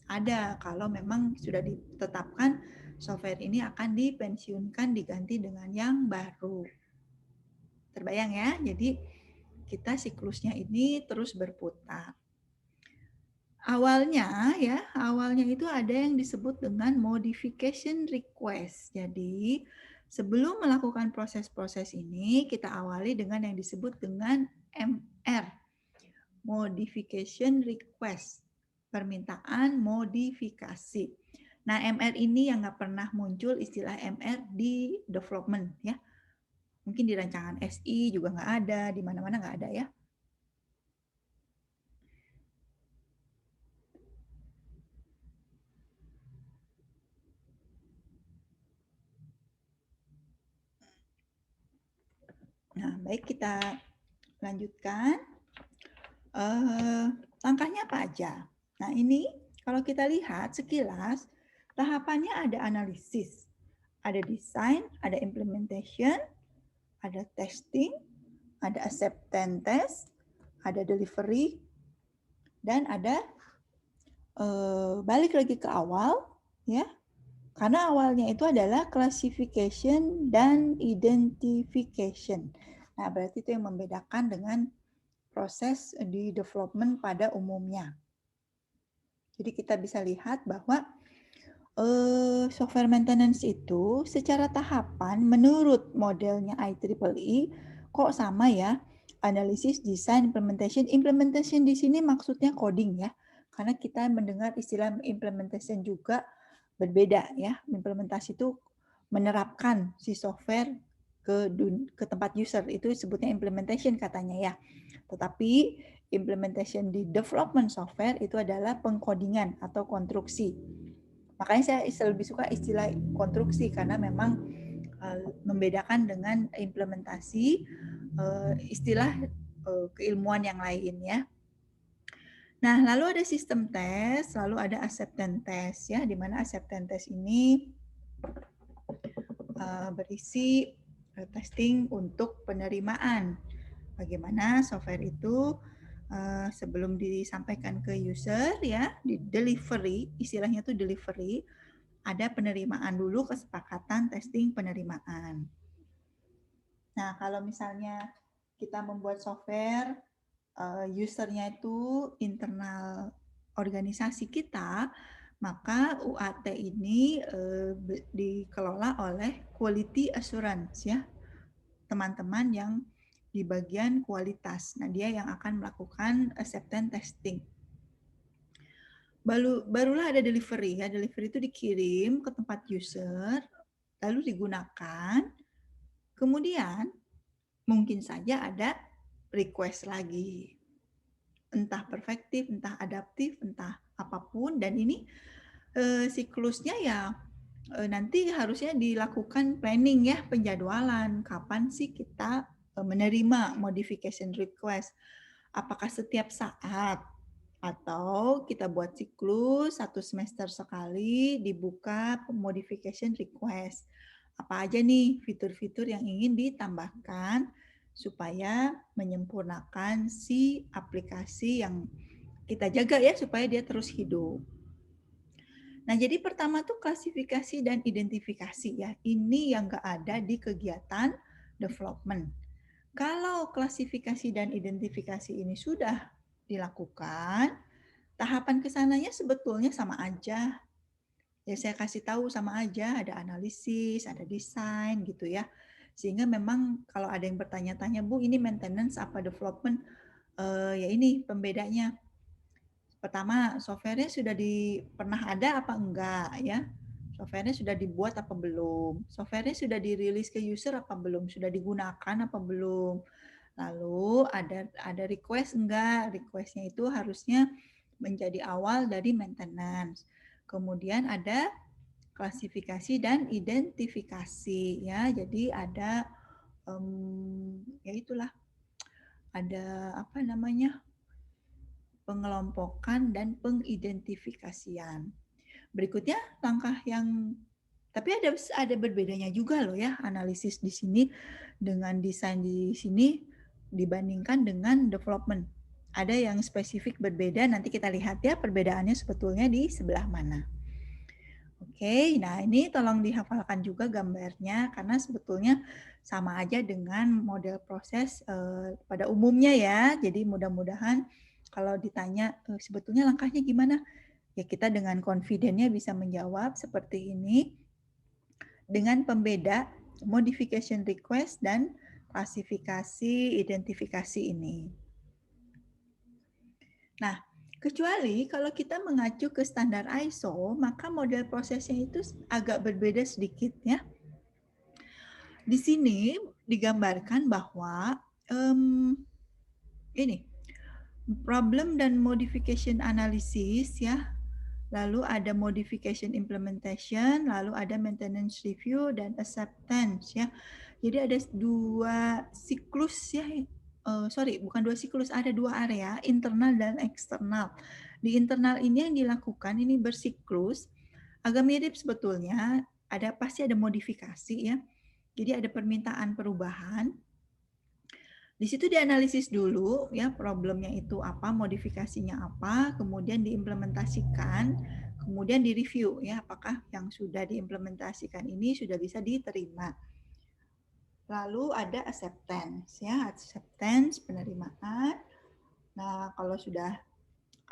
Ada, kalau memang sudah ditetapkan software ini akan dipensiunkan, diganti dengan yang baru. Terbayang ya? Jadi kita siklusnya ini terus berputar. Awalnya itu ada yang disebut dengan modification request. Jadi, sebelum melakukan proses-proses ini, kita awali dengan yang disebut dengan MR, modification request, permintaan modifikasi. Nah, MR ini yang nggak pernah muncul istilah MR di development ya. Mungkin di rancangan SI juga nggak ada, di mana-mana nggak ada ya. Nah, baik kita lanjutkan. Langkahnya apa aja? Nah, ini kalau kita lihat sekilas, tahapannya ada analisis, ada design, ada implementation, ada testing, ada acceptance test, ada delivery, dan ada balik lagi ke awal, ya. Karena awalnya itu adalah classification dan identification. Nah, berarti itu yang membedakan dengan proses di development pada umumnya. Jadi kita bisa lihat bahwa software maintenance itu secara tahapan menurut modelnya IEEE kok sama ya. Analisis, design, implementation. Implementation di sini maksudnya coding ya. Karena kita mendengar istilah implementation juga berbeda ya. Implementasi itu menerapkan si software ke tempat user, itu disebutnya implementation katanya ya. Tetapi implementation di development software itu adalah pengkodingan atau konstruksi. Makanya saya lebih suka istilah konstruksi karena memang membedakan dengan implementasi istilah keilmuan yang lain ya. Nah, lalu ada sistem tes, lalu ada acceptance test ya, di mana acceptance test ini berisi testing untuk penerimaan. Bagaimana software itu sebelum disampaikan ke user ya, di delivery, istilahnya itu delivery, ada penerimaan dulu, kesepakatan testing penerimaan. Nah, kalau misalnya kita membuat software, usernya itu internal organisasi kita, maka UAT ini dikelola oleh quality assurance ya, teman-teman yang di bagian kualitas. Nah, dia yang akan melakukan acceptance testing. Barulah ada delivery ya. Delivery itu dikirim ke tempat user, lalu digunakan. Kemudian mungkin saja ada request lagi. Entah perfektif, entah adaptif, entah apapun. Dan ini siklusnya ya nanti harusnya dilakukan planning ya, penjadwalan. Kapan sih kita menerima modification request? Apakah setiap saat? Atau kita buat siklus 1 semester sekali dibuka modification request. Apa aja nih fitur-fitur yang ingin ditambahkan supaya menyempurnakan si aplikasi yang kita jaga ya supaya dia terus hidup. Nah, jadi pertama tuh klasifikasi dan identifikasi ya. Ini yang nggak ada di kegiatan development. Kalau klasifikasi dan identifikasi ini sudah dilakukan, tahapan kesananya sebetulnya sama aja. Ya saya kasih tahu sama aja, ada analisis, ada desain gitu ya. Sehingga memang kalau ada yang bertanya-tanya, Bu ini maintenance apa development? Ya ini pembedanya. Pertama, softwarenya sudah pernah ada apa enggak ya? Softwarenya sudah dibuat apa belum? Softwarenya sudah dirilis ke user apa belum? Sudah digunakan apa belum? Lalu ada request enggak? Requestnya itu harusnya menjadi awal dari maintenance. Kemudian ada klasifikasi dan identifikasi ya. Jadi ada ya itulah ada apa namanya? Pengelompokan dan pengidentifikasian. Berikutnya langkah yang tapi ada berbedanya juga loh ya analisis di sini dengan desain di sini dibandingkan dengan development. Ada yang spesifik berbeda, nanti kita lihat ya perbedaannya sebetulnya di sebelah mana. Oke, nah ini tolong dihafalkan juga gambarnya karena sebetulnya sama aja dengan model proses pada umumnya ya. Jadi mudah-mudahan kalau ditanya sebetulnya langkahnya gimana, ya kita dengan confident-nya bisa menjawab seperti ini dengan pembeda modification request dan klasifikasi identifikasi ini. Nah, kecuali kalau kita mengacu ke standar ISO, maka model prosesnya itu agak berbeda sedikit ya. Di sini digambarkan bahwa ini problem dan modification analysis ya, lalu ada modification implementation, lalu ada maintenance review dan acceptance ya. Jadi ada dua siklus ya, bukan dua siklus, ada dua area, internal dan eksternal. Di internal ini yang dilakukan ini bersiklus, agak mirip sebetulnya, pasti ada modifikasi ya. Jadi ada permintaan perubahan. Di situ dianalisis dulu ya problemnya itu apa, modifikasinya apa, kemudian diimplementasikan, kemudian direview ya apakah yang sudah diimplementasikan ini sudah bisa diterima. Lalu ada acceptance ya, acceptance penerimaan. Nah, kalau sudah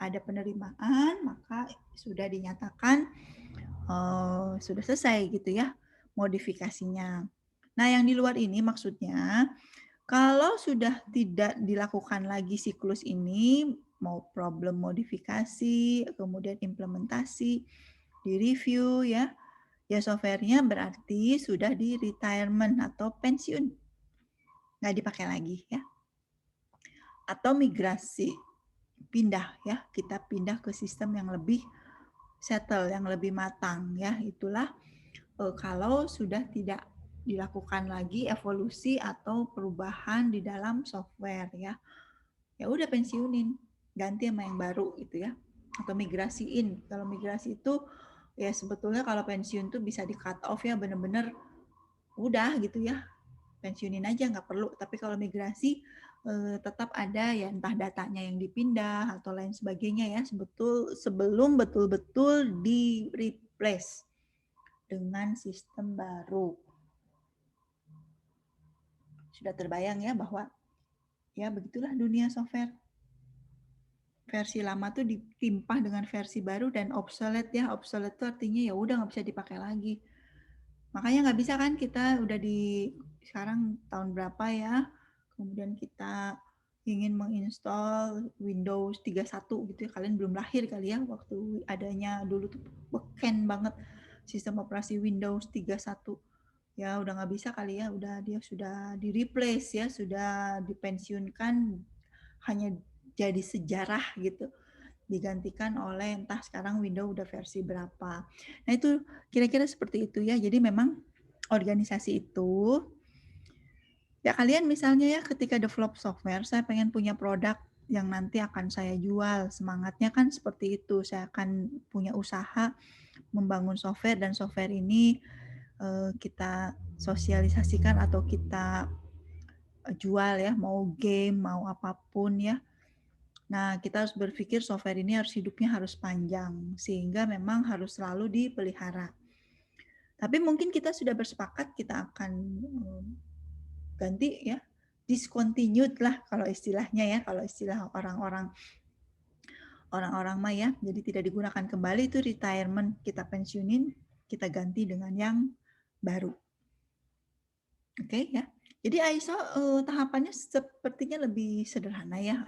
ada penerimaan maka sudah dinyatakan sudah selesai gitu ya modifikasinya. Nah, yang di luar ini maksudnya kalau sudah tidak dilakukan lagi siklus ini, mau problem modifikasi, kemudian implementasi, di-review ya, ya software-nya berarti sudah di retirement atau pensiun. Nggak dipakai lagi ya. Atau migrasi, pindah ya, kita pindah ke sistem yang lebih settle, yang lebih matang ya. Itulah kalau sudah tidak dilakukan lagi evolusi atau perubahan di dalam software ya. Ya udah pensiunin, ganti sama yang baru gitu ya. Atau migrasiin. Kalau migrasi itu ya sebetulnya kalau pensiun tuh bisa di cut off ya bener-bener udah gitu ya. Pensiunin aja nggak perlu. Tapi kalau migrasi tetap ada ya entah datanya yang dipindah atau lain sebagainya ya sebelum betul-betul di replace dengan sistem baru. Sudah terbayang ya bahwa ya begitulah dunia software. Versi lama tuh ditimpah dengan versi baru dan obsolete ya. Obsolete itu artinya ya udah nggak bisa dipakai lagi. Makanya nggak bisa kan kita udah di sekarang tahun berapa ya. Kemudian kita ingin menginstall Windows 31 gitu ya. Kalian belum lahir kali ya waktu adanya dulu tuh beken banget sistem operasi Windows 31. Ya udah nggak bisa kali ya, udah dia sudah di replace ya, sudah dipensiunkan hanya jadi sejarah gitu, digantikan oleh entah sekarang Windows udah versi berapa. Nah itu kira-kira seperti itu ya, jadi memang organisasi itu, ya kalian misalnya ya ketika develop software, saya pengen punya produk yang nanti akan saya jual, semangatnya kan seperti itu, saya akan punya usaha membangun software dan software ini kita sosialisasikan atau kita jual ya, mau game, mau apapun ya. Nah, kita harus berpikir software ini harus hidupnya harus panjang, sehingga memang harus selalu dipelihara. Tapi mungkin kita sudah bersepakat kita akan ganti ya, discontinued lah kalau istilahnya ya, kalau istilah orang-orang mah ya, jadi tidak digunakan kembali itu retirement, kita pensiunin, kita ganti dengan yang baru. Oke ya. Jadi ISO tahapannya sepertinya lebih sederhana ya.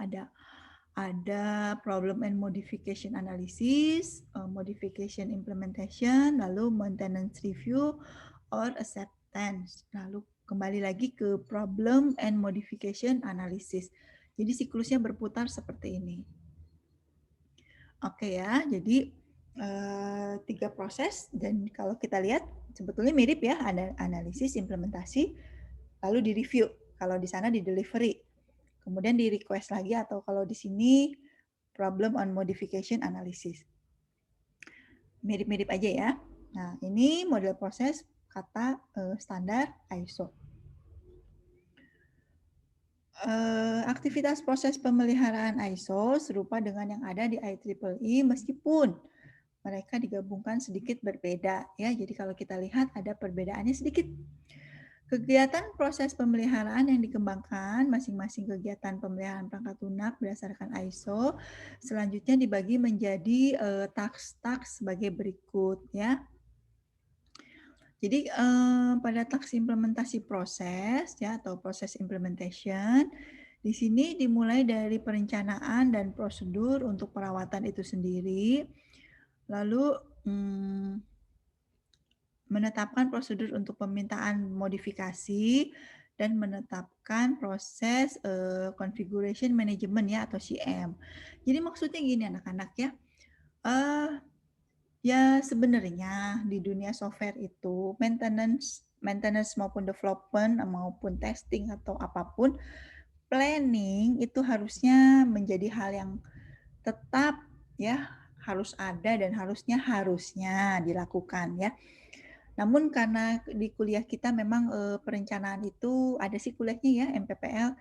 Ada problem and modification analysis, modification implementation, lalu maintenance review or acceptance. Lalu kembali lagi ke problem and modification analysis. Jadi siklusnya berputar seperti ini. Oke ya, jadi 3 proses dan kalau kita lihat sebetulnya mirip ya, ada analisis, implementasi, lalu di review. Kalau di sana di delivery. Kemudian di request lagi atau kalau di sini problem on modification analysis. mirip-mirip aja ya. Nah, ini model proses kata standar ISO. Aktivitas proses pemeliharaan ISO serupa dengan yang ada di IEEE meskipun mereka digabungkan sedikit berbeda ya. Jadi kalau kita lihat ada perbedaannya sedikit. Kegiatan proses pemeliharaan yang dikembangkan masing-masing kegiatan pemeliharaan perangkat lunak berdasarkan ISO selanjutnya dibagi menjadi task-task sebagai berikut ya. Jadi pada task implementasi proses ya atau proses implementation di sini dimulai dari perencanaan dan prosedur untuk perawatan itu sendiri, lalu menetapkan prosedur untuk permintaan modifikasi dan menetapkan proses configuration management ya atau CM. Jadi maksudnya gini anak-anak ya, uh, ya sebenarnya di dunia software itu maintenance maupun development maupun testing atau apapun, planning itu harusnya menjadi hal yang tetap ya harus ada dan harusnya dilakukan ya. Namun karena di kuliah kita memang perencanaan itu ada sih kuliahnya ya MPPL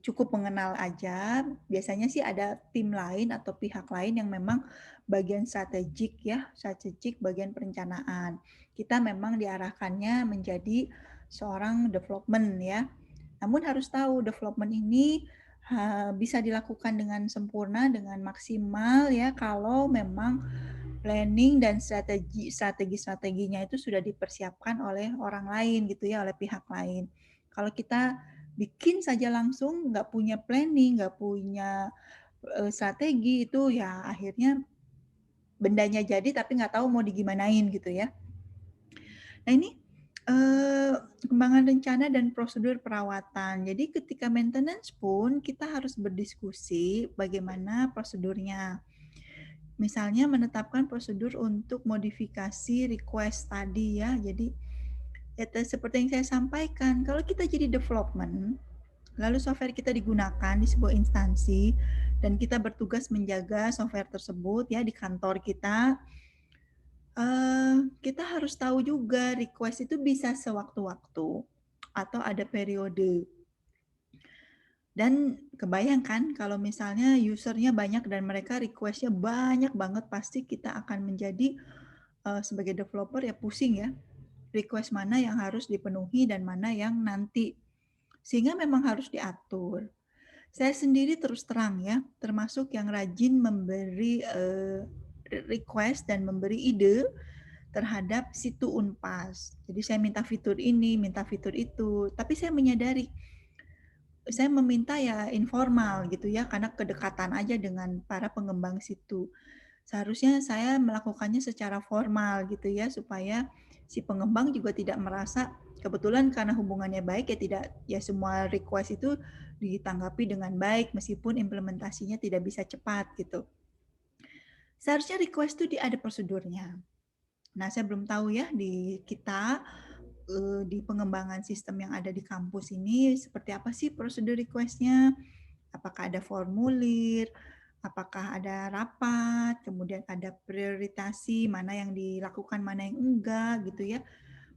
cukup mengenal aja. Biasanya sih ada tim lain atau pihak lain yang memang bagian strategik ya, strategik bagian perencanaan. Kita memang diarahkannya menjadi seorang development ya. Namun harus tahu development ini bisa dilakukan dengan sempurna, dengan maksimal ya kalau memang planning dan strategi-strateginya itu sudah dipersiapkan oleh orang lain gitu ya, oleh pihak lain. Kalau kita bikin saja langsung, nggak punya planning, nggak punya strategi itu ya akhirnya bendanya jadi tapi nggak tahu mau digimanain gitu ya. Nah ini pengembangan rencana dan prosedur perawatan. Jadi ketika maintenance pun kita harus berdiskusi bagaimana prosedurnya. Misalnya menetapkan prosedur untuk modifikasi request tadi ya. Jadi seperti yang saya sampaikan, kalau kita jadi development, lalu software kita digunakan di sebuah instansi dan kita bertugas menjaga software tersebut ya di kantor kita, kita harus tahu juga request itu bisa sewaktu-waktu atau ada periode. Dan kebayangkan kalau misalnya usernya banyak dan mereka requestnya banyak banget, pasti kita akan menjadi sebagai developer ya pusing ya, request mana yang harus dipenuhi dan mana yang nanti. Sehingga memang harus diatur. Saya sendiri terus terang ya, termasuk yang rajin memberi request dan memberi ide terhadap situ Unpas. Jadi saya minta fitur ini, minta fitur itu, tapi saya menyadari saya meminta ya informal gitu ya, karena kedekatan aja dengan para pengembang situ. Seharusnya saya melakukannya secara formal gitu ya, supaya si pengembang juga tidak merasa kebetulan karena hubungannya baik ya tidak ya semua request itu ditanggapi dengan baik meskipun implementasinya tidak bisa cepat gitu. Seharusnya request itu ada prosedurnya. Nah, saya belum tahu ya di kita di pengembangan sistem yang ada di kampus ini seperti apa sih prosedur request-nya? Apakah ada formulir? Apakah ada rapat? Kemudian ada prioritasi mana yang dilakukan, mana yang enggak gitu ya.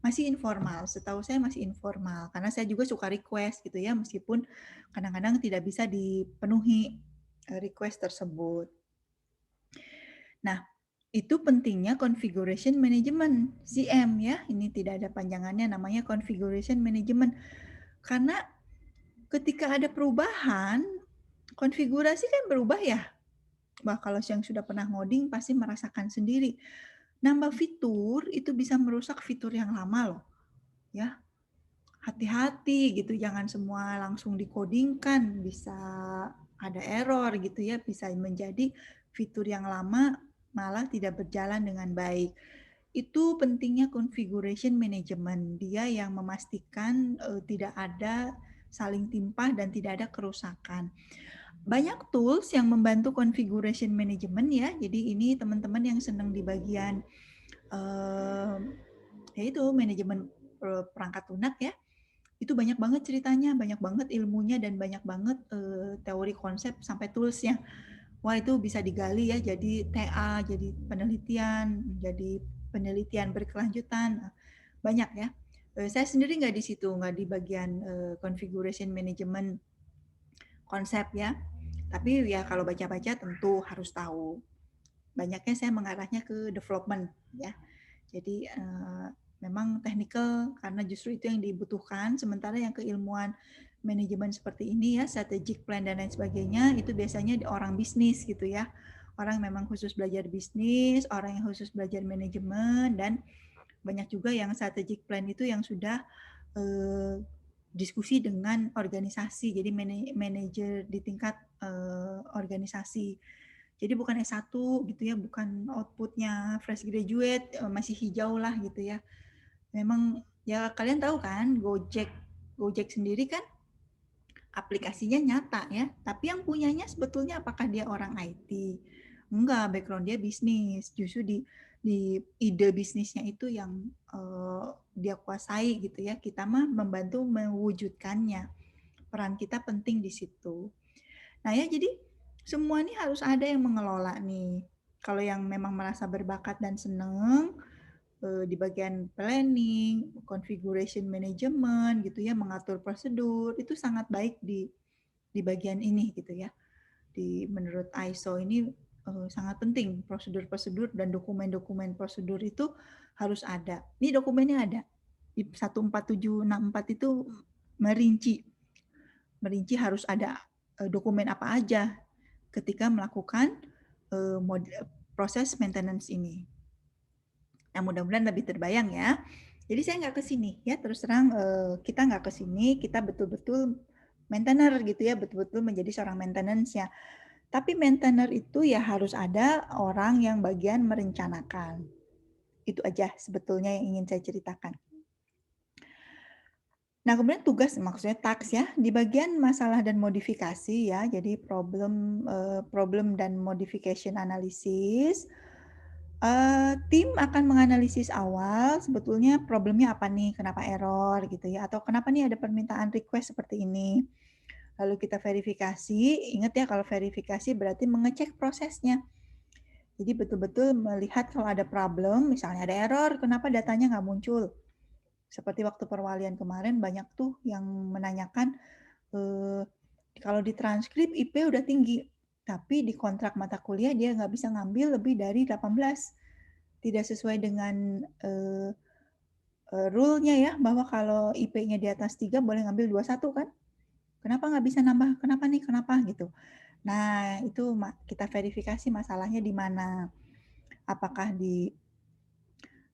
Masih informal, setahu saya masih informal karena saya juga suka request gitu ya meskipun kadang-kadang tidak bisa dipenuhi request tersebut. Nah, itu pentingnya configuration management, CM ya. Ini tidak ada panjangannya namanya configuration management. Karena ketika ada perubahan, konfigurasi kan berubah ya. Wah, kalau yang sudah pernah ngoding pasti merasakan sendiri. Nambah fitur itu bisa merusak fitur yang lama loh. Ya, hati-hati gitu, jangan semua langsung dikodingkan, bisa ada error gitu ya, bisa menjadi fitur yang lama malah tidak berjalan dengan baik. Itu pentingnya configuration management, dia yang memastikan tidak ada saling timpah dan tidak ada kerusakan. Banyak tools yang membantu configuration management ya, jadi ini teman-teman yang senang di bagian yaitu manajemen perangkat lunak ya, itu banyak banget ceritanya, banyak banget ilmunya dan banyak banget teori konsep sampai toolsnya. wah itu bisa digali ya jadi TA, jadi penelitian berkelanjutan. Nah, banyak ya. Saya sendiri nggak di situ, nggak di bagian configuration management konsep ya. Tapi ya kalau baca-baca tentu harus tahu. Banyaknya saya mengarahnya ke development ya. Jadi memang technical karena justru itu yang dibutuhkan, sementara yang keilmuan manajemen seperti ini ya, strategic plan dan lain sebagainya itu biasanya di orang bisnis gitu ya. Orang memang khusus belajar bisnis, orang yang khusus belajar manajemen, dan banyak juga yang strategic plan itu yang sudah diskusi dengan organisasi, jadi manajer di tingkat organisasi. Jadi bukan S1 gitu ya, bukan outputnya fresh graduate, masih hijau lah gitu ya. Memang ya kalian tahu kan, Gojek sendiri kan aplikasinya nyata ya, tapi yang punyanya sebetulnya apakah dia orang IT? Enggak, background dia bisnis. Justru di ide bisnisnya itu yang dia kuasai gitu ya. Kita mah membantu mewujudkannya. Peran kita penting di situ. Nah ya, jadi semua ini harus ada yang mengelola nih. Kalau yang memang merasa berbakat dan seneng di bagian planning, configuration management gitu ya, mengatur prosedur, itu sangat baik di bagian ini gitu ya. Menurut ISO ini sangat penting prosedur-prosedur dan dokumen-dokumen prosedur itu harus ada. Ini dokumennya ada. Di 14764 itu merinci harus ada dokumen apa aja ketika melakukan proses maintenance ini. Nah, mudah-mudahan lebih terbayang ya. Jadi saya nggak ke sini ya, terus terang kita nggak ke sini, kita betul-betul maintainer gitu ya, betul-betul menjadi seorang maintenance ya. Tapi maintainer itu ya harus ada orang yang bagian merencanakan. Itu aja sebetulnya yang ingin saya ceritakan. Nah, kemudian tugas maksudnya task ya, di bagian masalah dan modifikasi ya, jadi problem dan modification analysis. Tim akan menganalisis awal sebetulnya problemnya apa nih, kenapa error gitu ya, atau kenapa nih ada permintaan request seperti ini. Lalu kita verifikasi, ingat ya kalau verifikasi berarti mengecek prosesnya. Jadi betul-betul melihat kalau ada problem, misalnya ada error, kenapa datanya nggak muncul. Seperti waktu perwalian kemarin banyak tuh yang menanyakan, kalau di transkrip IP udah tinggi, tapi di kontrak mata kuliah dia nggak bisa ngambil lebih dari 18. Tidak sesuai dengan rule-nya ya, bahwa kalau IP-nya di atas 3 boleh ngambil 21 kan. Kenapa nggak bisa nambah? Kenapa nih? Kenapa? Gitu. Nah, itu kita verifikasi masalahnya di mana. Apakah di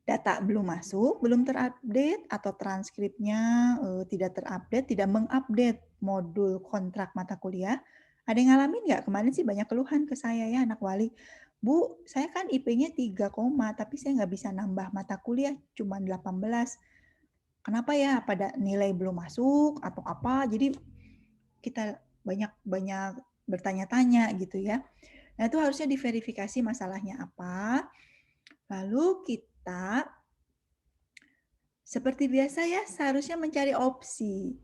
data belum masuk, belum terupdate, atau transkripnya tidak terupdate, tidak mengupdate modul kontrak mata kuliah. Ada yang ngalamin nggak? Kemarin sih banyak keluhan ke saya ya anak wali. Bu, saya kan IP-nya 3, tapi saya nggak bisa nambah mata kuliah, cuma 18. Kenapa ya? Pada nilai belum masuk atau apa? Jadi kita banyak bertanya-tanya gitu ya. Nah, itu harusnya diverifikasi masalahnya apa. Lalu kita seperti biasa ya, seharusnya mencari opsi.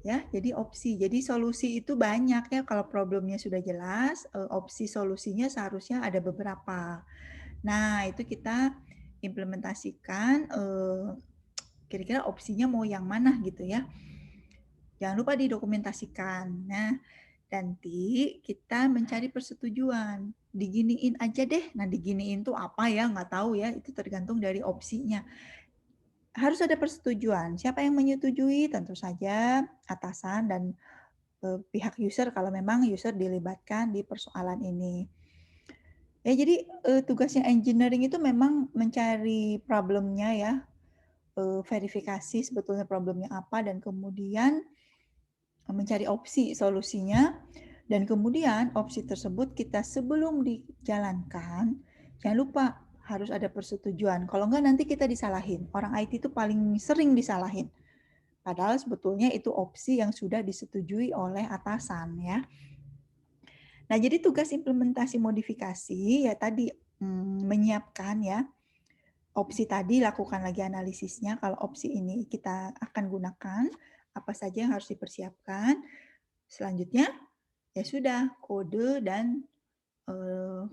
Ya, jadi opsi. Jadi solusi itu banyak ya, kalau problemnya sudah jelas, opsi solusinya seharusnya ada beberapa. Nah, itu kita implementasikan kira-kira opsinya mau yang mana gitu ya. Jangan lupa didokumentasikan. Nah, nanti kita mencari persetujuan. Diginiin aja deh. Nah, diginiin tuh apa ya? Nggak tahu ya. Itu tergantung dari opsinya. Harus ada persetujuan. Siapa yang menyetujui? Tentu saja atasan dan pihak user kalau memang user dilibatkan di persoalan ini. Ya, jadi tugasnya engineering itu memang mencari problemnya ya, verifikasi sebetulnya problemnya apa, dan kemudian mencari opsi solusinya, dan kemudian opsi tersebut kita sebelum dijalankan, jangan lupa harus ada persetujuan. Kalau enggak nanti kita disalahin. Orang IT itu paling sering disalahin. Padahal sebetulnya itu opsi yang sudah disetujui oleh atasan ya. Nah, jadi tugas implementasi modifikasi ya tadi menyiapkan ya opsi tadi, lakukan lagi analisisnya. Kalau opsi ini kita akan gunakan, apa saja yang harus dipersiapkan. Selanjutnya ya sudah kode dan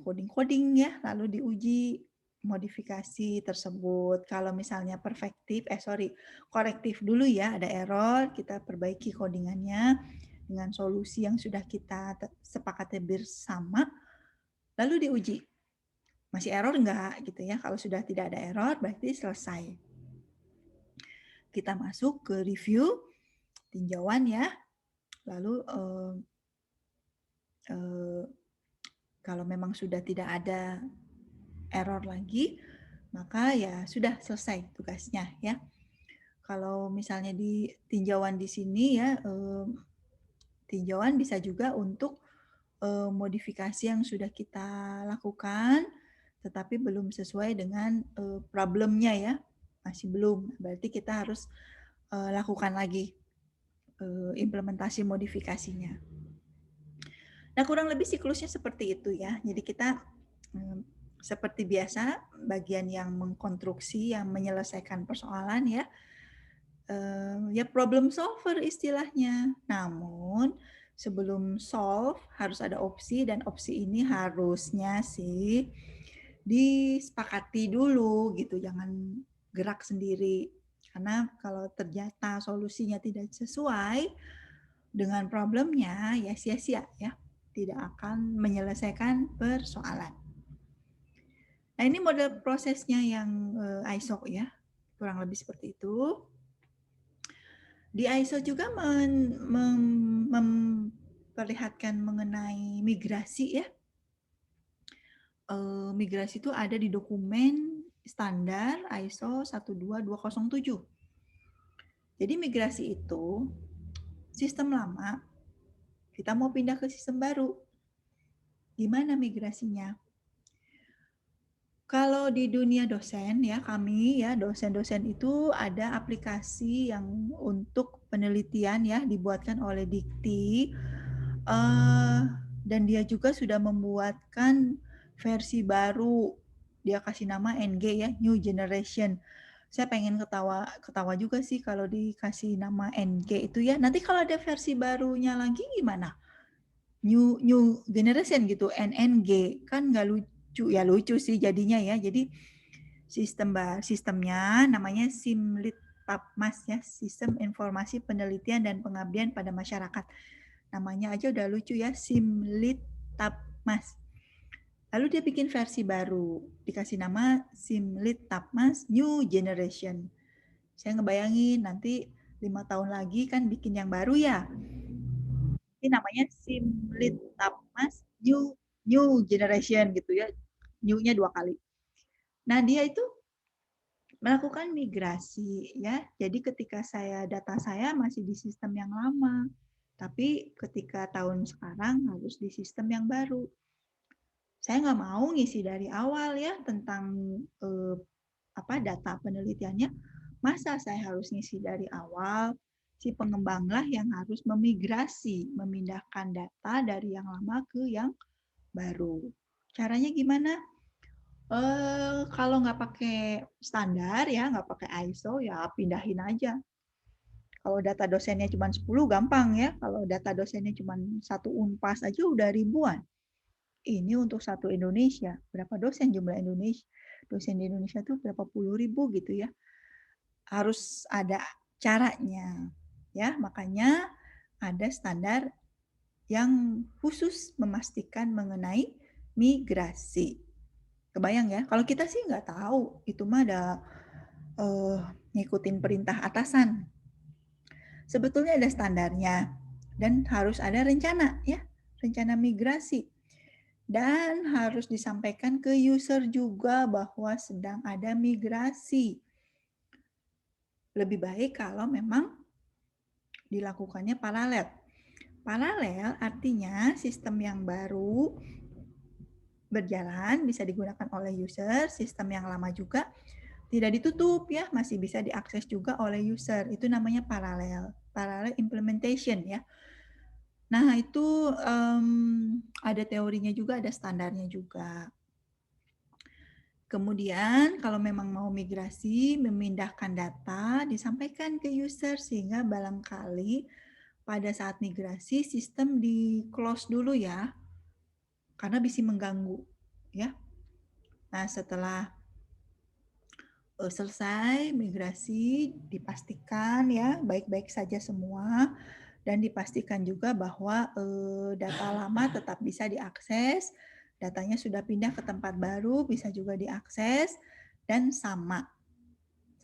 coding-coding ya, lalu diuji modifikasi tersebut. Kalau misalnya korektif dulu ya, ada error, kita perbaiki codingannya dengan solusi yang sudah kita sepakati bersama, lalu diuji. Masih error enggak gitu ya? Kalau sudah tidak ada error, berarti selesai. Kita masuk ke review, tinjauan ya, lalu kalau memang sudah tidak ada error lagi, maka ya sudah selesai tugasnya ya. Kalau misalnya di tinjauan di sini ya, tinjauan bisa juga untuk modifikasi yang sudah kita lakukan, tetapi belum sesuai dengan problemnya ya, masih belum. Berarti kita harus lakukan lagi implementasi modifikasinya. Nah, kurang lebih siklusnya seperti itu ya. Jadi kita seperti biasa, bagian yang mengkonstruksi, yang menyelesaikan persoalan ya, ya problem solver istilahnya. Namun sebelum solve harus ada opsi, dan opsi ini harusnya sih disepakati dulu gitu, jangan gerak sendiri. Karena kalau ternyata solusinya tidak sesuai dengan problemnya, ya sia-sia ya, tidak akan menyelesaikan persoalan. Nah, ini model prosesnya yang ISO ya, kurang lebih seperti itu. Di ISO juga memperlihatkan mengenai migrasi ya. Migrasi itu ada di dokumen standar ISO 12207. Jadi migrasi itu sistem lama, kita mau pindah ke sistem baru. Gimana migrasinya? Kalau di dunia dosen ya, kami ya dosen-dosen itu ada aplikasi yang untuk penelitian ya, dibuatkan oleh Dikti, dan dia juga sudah membuatkan versi baru. Dia kasih nama NG ya, New Generation. Saya pengen ketawa juga sih kalau dikasih nama NG itu ya. Nanti kalau ada versi barunya lagi gimana? New Generation gitu, NNG, kan nggak lucu ya, lucu sih jadinya ya. Jadi sistemnya namanya Simlit Tapmas ya, Sistem Informasi Penelitian dan Pengabdian pada Masyarakat. Namanya aja udah lucu ya, Simlit Tapmas. Lalu dia bikin versi baru, dikasih nama Simlit Tapmas New Generation. Saya ngebayangin nanti 5 tahun lagi kan bikin yang baru ya. Ini namanya Simlit Tapmas New Generation gitu ya. New-nya 2 kali. Nah, dia itu melakukan migrasi ya. Jadi ketika data saya masih di sistem yang lama, tapi ketika tahun sekarang harus di sistem yang baru. Saya nggak mau ngisi dari awal ya tentang data penelitiannya. Masa saya harus ngisi dari awal? Si pengembanglah yang harus memigrasi, memindahkan data dari yang lama ke yang baru. Caranya gimana? Kalau nggak pakai standar ya, nggak pakai ISO, ya pindahin aja. Kalau data dosennya cuma 10 gampang ya. Kalau data dosennya cuma 1 Unpas aja udah ribuan. Ini untuk satu Indonesia. Berapa dosen jumlah Indonesia? Dosen di Indonesia tuh berapa puluh ribu gitu ya. Harus ada caranya. Ya, makanya ada standar yang khusus memastikan mengenai migrasi. Kebayang ya? Kalau kita sih nggak tahu. Itu mah ada ngikutin perintah atasan. Sebetulnya ada standarnya dan harus ada rencana ya, rencana migrasi. Dan harus disampaikan ke user juga bahwa sedang ada migrasi. Lebih baik kalau memang dilakukannya paralel. Paralel artinya sistem yang baru berjalan bisa digunakan oleh user, sistem yang lama juga tidak ditutup ya, masih bisa diakses juga oleh user. Itu namanya paralel implementation ya. Nah, itu ada teorinya juga, ada standarnya juga. Kemudian kalau memang mau migrasi, memindahkan data, disampaikan ke user sehingga barangkali pada saat migrasi sistem di-close dulu ya, karena bisa mengganggu, ya. Nah, setelah selesai migrasi, dipastikan ya baik-baik saja semua dan dipastikan juga bahwa, data lama tetap bisa diakses, datanya sudah pindah ke tempat baru bisa juga diakses dan sama,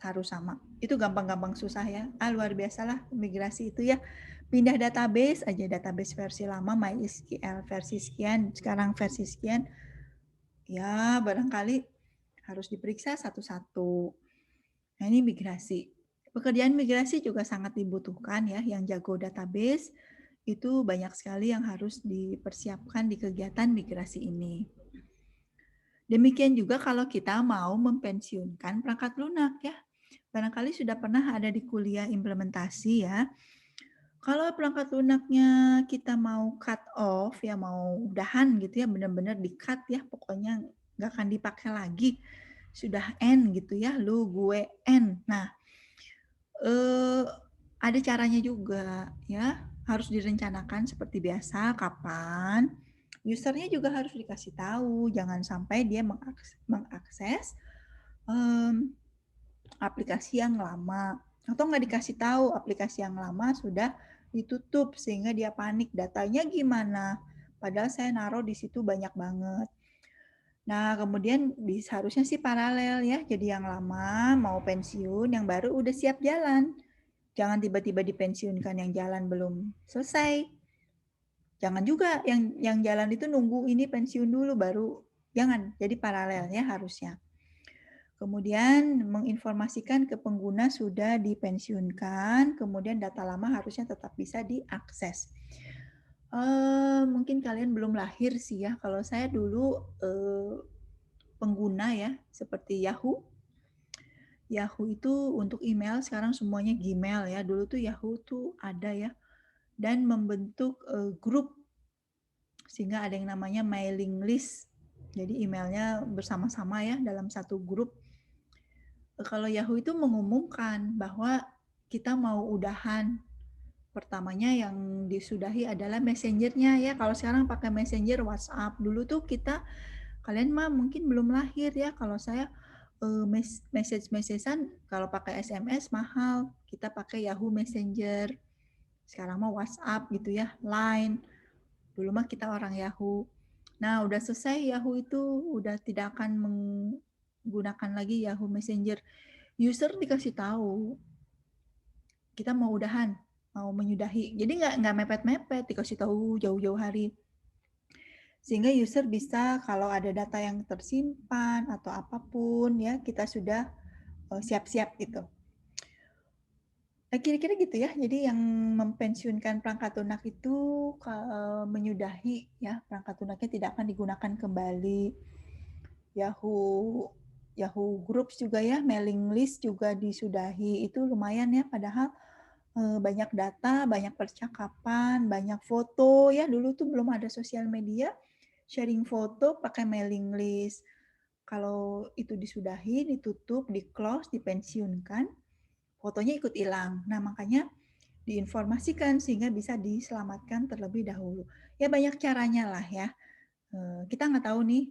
harus sama. Itu gampang-gampang susah ya, luar biasalah migrasi itu ya. Pindah database aja, database versi lama MySQL versi sekian, sekarang versi sekian, ya barangkali harus diperiksa satu-satu. Nah, ini migrasi. Pekerjaan migrasi juga sangat dibutuhkan ya, yang jago database itu banyak sekali yang harus dipersiapkan di kegiatan migrasi ini. Demikian juga kalau kita mau mempensiunkan perangkat lunak ya. Barangkali sudah pernah ada di kuliah implementasi ya. Kalau perangkat lunaknya kita mau cut off ya, mau udahan gitu ya, benar-benar di-cut ya, pokoknya nggak akan dipakai lagi. Sudah end gitu ya, lu, gue, end. Nah, ada caranya juga ya, harus direncanakan seperti biasa kapan, usernya juga harus dikasih tahu, jangan sampai dia mengakses, mmm, aplikasi yang lama, atau nggak dikasih tahu aplikasi yang lama sudah ditutup sehingga dia panik, datanya gimana, padahal saya naruh di situ banyak banget. Nah, kemudian harusnya sih paralel ya, jadi yang lama mau pensiun, yang baru udah siap jalan. Jangan tiba-tiba dipensiunkan yang jalan belum selesai. Jangan juga yang jalan itu nunggu ini pensiun dulu baru, jangan. Jadi paralelnya harusnya. Kemudian menginformasikan ke pengguna sudah dipensiunkan, kemudian data lama harusnya tetap bisa diakses. Mungkin kalian belum lahir sih ya, kalau saya dulu, pengguna ya, seperti Yahoo. Yahoo itu untuk email sekarang semuanya Gmail ya, dulu tuh Yahoo tuh ada ya, dan membentuk, grup sehingga ada yang namanya mailing list. Jadi emailnya bersama-sama ya dalam satu grup. Kalau Yahoo itu mengumumkan bahwa kita mau udahan. Pertamanya yang disudahi adalah Messenger-nya ya. Kalau sekarang pakai Messenger, WhatsApp. Dulu tuh kita, kalian mah mungkin belum lahir ya. Kalau saya message-messagean kalau pakai SMS mahal. Kita pakai Yahoo Messenger. Sekarang mah WhatsApp gitu ya, Line. Dulu mah kita orang Yahoo. Nah, udah selesai Yahoo itu udah tidak akan menggunakan lagi Yahoo Messenger. User dikasih tahu, kita mau udahan, mau menyudahi. Jadi nggak mepet-mepet, dikasih tahu jauh-jauh hari. Sehingga user bisa kalau ada data yang tersimpan atau apapun ya, kita sudah siap-siap gitu. Nah, kira-kira gitu ya. Jadi yang mempensiunkan perangkat lunak itu menyudahi ya, perangkat lunaknya tidak akan digunakan kembali. Yahoo Yahoo Groups juga ya, mailing list juga disudahi. Itu lumayan ya, padahal banyak data, banyak percakapan, banyak foto ya. Dulu tuh belum ada sosial media, sharing foto pakai mailing list. Kalau itu disudahi, ditutup, di-close, dipensiunkan, fotonya ikut hilang. Nah, makanya diinformasikan sehingga bisa diselamatkan terlebih dahulu. Ya banyak caranya lah ya. Kita nggak tahu nih,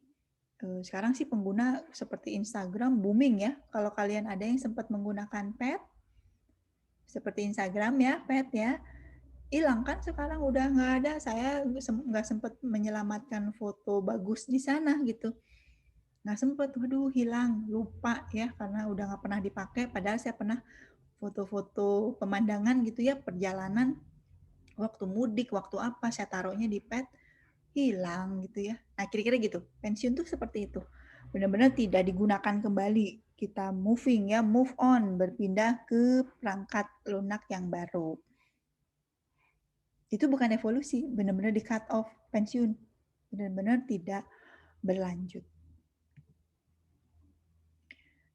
sekarang sih pengguna seperti Instagram booming ya. Kalau kalian ada yang sempat menggunakan pet, seperti Instagram ya, pet ya, hilang kan sekarang udah nggak ada. Saya nggak sempat menyelamatkan foto bagus di sana gitu. Nggak sempat, waduh hilang, lupa ya, karena udah nggak pernah dipakai. Padahal saya pernah foto-foto pemandangan gitu ya, perjalanan, waktu mudik, waktu apa, saya taruhnya di pet, hilang gitu ya. Nah, kira-kira gitu. Pensiun tuh seperti itu. Benar-benar tidak digunakan kembali. Kita moving ya, move on, berpindah ke perangkat lunak yang baru. Itu bukan evolusi, benar-benar di cut off, pensiun. Benar-benar tidak berlanjut.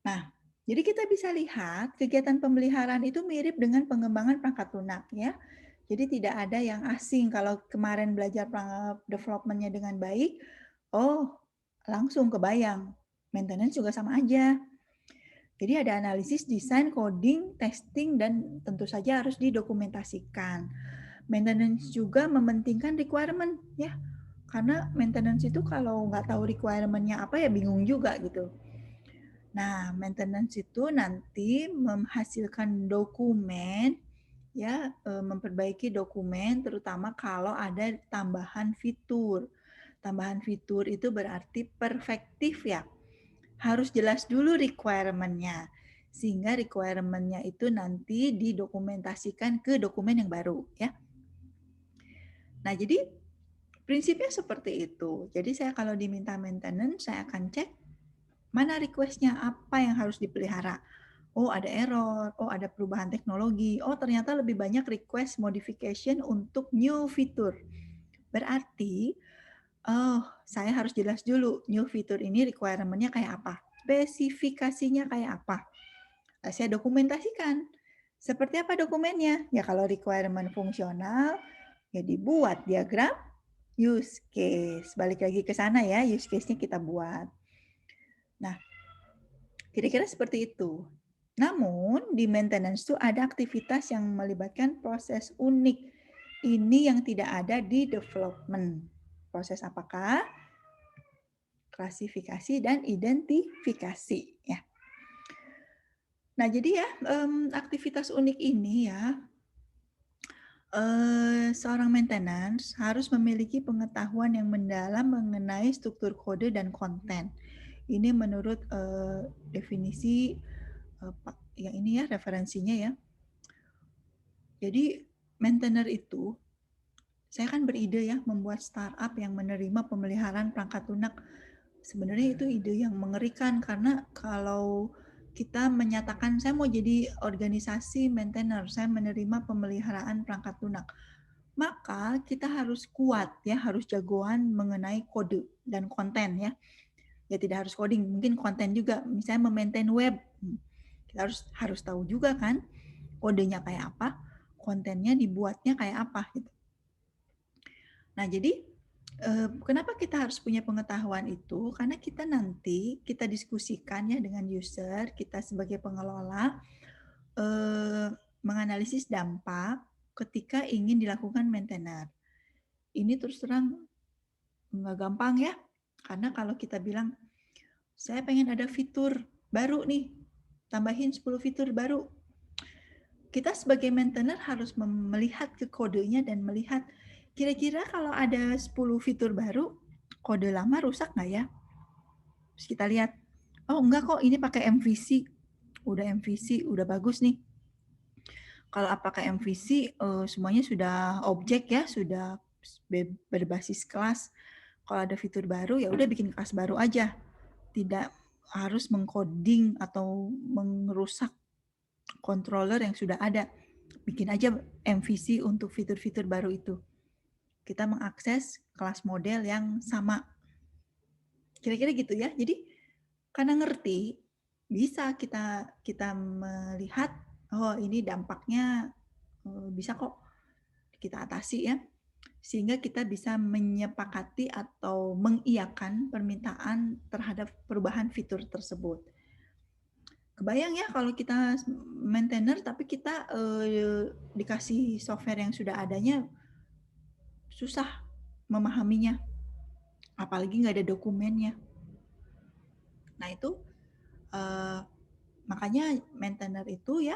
Nah, jadi kita bisa lihat kegiatan pemeliharaan itu mirip dengan pengembangan perangkat lunak ya. Jadi tidak ada yang asing kalau kemarin belajar development-nya dengan baik, oh langsung kebayang. Maintenance juga sama aja. Jadi ada analisis, desain, coding, testing, dan tentu saja harus didokumentasikan. Maintenance juga mementingkan requirement ya. Karena maintenance itu kalau nggak tahu requirement-nya apa ya bingung juga gitu. Nah, maintenance itu nanti menghasilkan dokumen ya, memperbaiki dokumen terutama kalau ada tambahan fitur. Tambahan fitur itu berarti perfektif ya. Harus jelas dulu requirement-nya. Sehingga requirement-nya itu nanti didokumentasikan ke dokumen yang baru ya. Nah, jadi prinsipnya seperti itu. Jadi saya kalau diminta maintenance, saya akan cek mana request-nya, apa yang harus dipelihara. Oh, ada error, oh ada perubahan teknologi, oh ternyata lebih banyak request modification untuk new fitur. Berarti, oh saya harus jelas dulu new fitur ini requirement-nya kayak apa, spesifikasinya kayak apa. Saya dokumentasikan. Seperti apa dokumennya? Ya kalau requirement fungsional, ya dibuat diagram use case. Balik lagi ke sana ya, use case-nya kita buat. Nah, kira-kira seperti itu. Namun, di maintenance itu ada aktivitas yang melibatkan proses unik. Ini yang tidak ada di development. Proses apakah? Klasifikasi dan identifikasi. Ya. Nah, jadi ya, aktivitas unik ini ya, seorang maintenance harus memiliki pengetahuan yang mendalam mengenai struktur kode dan konten. Ini menurut definisi yang ini ya referensinya ya. Jadi maintainer itu, saya kan beride ya membuat startup yang menerima pemeliharaan perangkat lunak. Sebenarnya itu ide yang mengerikan karena kalau kita menyatakan saya mau jadi organisasi maintainer, saya menerima pemeliharaan perangkat lunak. Maka kita harus kuat ya, harus jagoan mengenai kode dan konten ya. Ya tidak harus coding, mungkin konten juga, misalnya memaintain web. Kita harus tahu juga kan kodenya kayak apa, kontennya dibuatnya kayak apa gitu. Nah, jadi kenapa kita harus punya pengetahuan itu? Karena kita nanti kita diskusikan ya dengan user, kita sebagai pengelola menganalisis dampak ketika ingin dilakukan maintenance. Ini terus terang nggak gampang ya, karena kalau kita bilang saya pengen ada fitur baru nih, tambahin 10 fitur baru. Kita sebagai maintainer harus melihat ke kodenya dan melihat kira-kira kalau ada 10 fitur baru, kode lama rusak nggak ya? Terus kita lihat, oh enggak kok ini pakai MVC, udah bagus nih. Kalau pakai MVC semuanya sudah objek ya, sudah berbasis kelas. Kalau ada fitur baru ya udah bikin kelas baru aja, tidak harus mengcoding atau merusak controller yang sudah ada. Bikin aja MVC untuk fitur-fitur baru itu. Kita mengakses kelas model yang sama. Kira-kira gitu ya. Jadi karena ngerti, bisa kita melihat, oh ini dampaknya bisa kok kita atasi ya. Sehingga kita bisa menyepakati atau mengiyakan permintaan terhadap perubahan fitur tersebut. Kebayang ya kalau kita maintainer tapi kita dikasih software yang sudah adanya susah memahaminya, apalagi nggak ada dokumennya. Nah itu makanya maintainer itu ya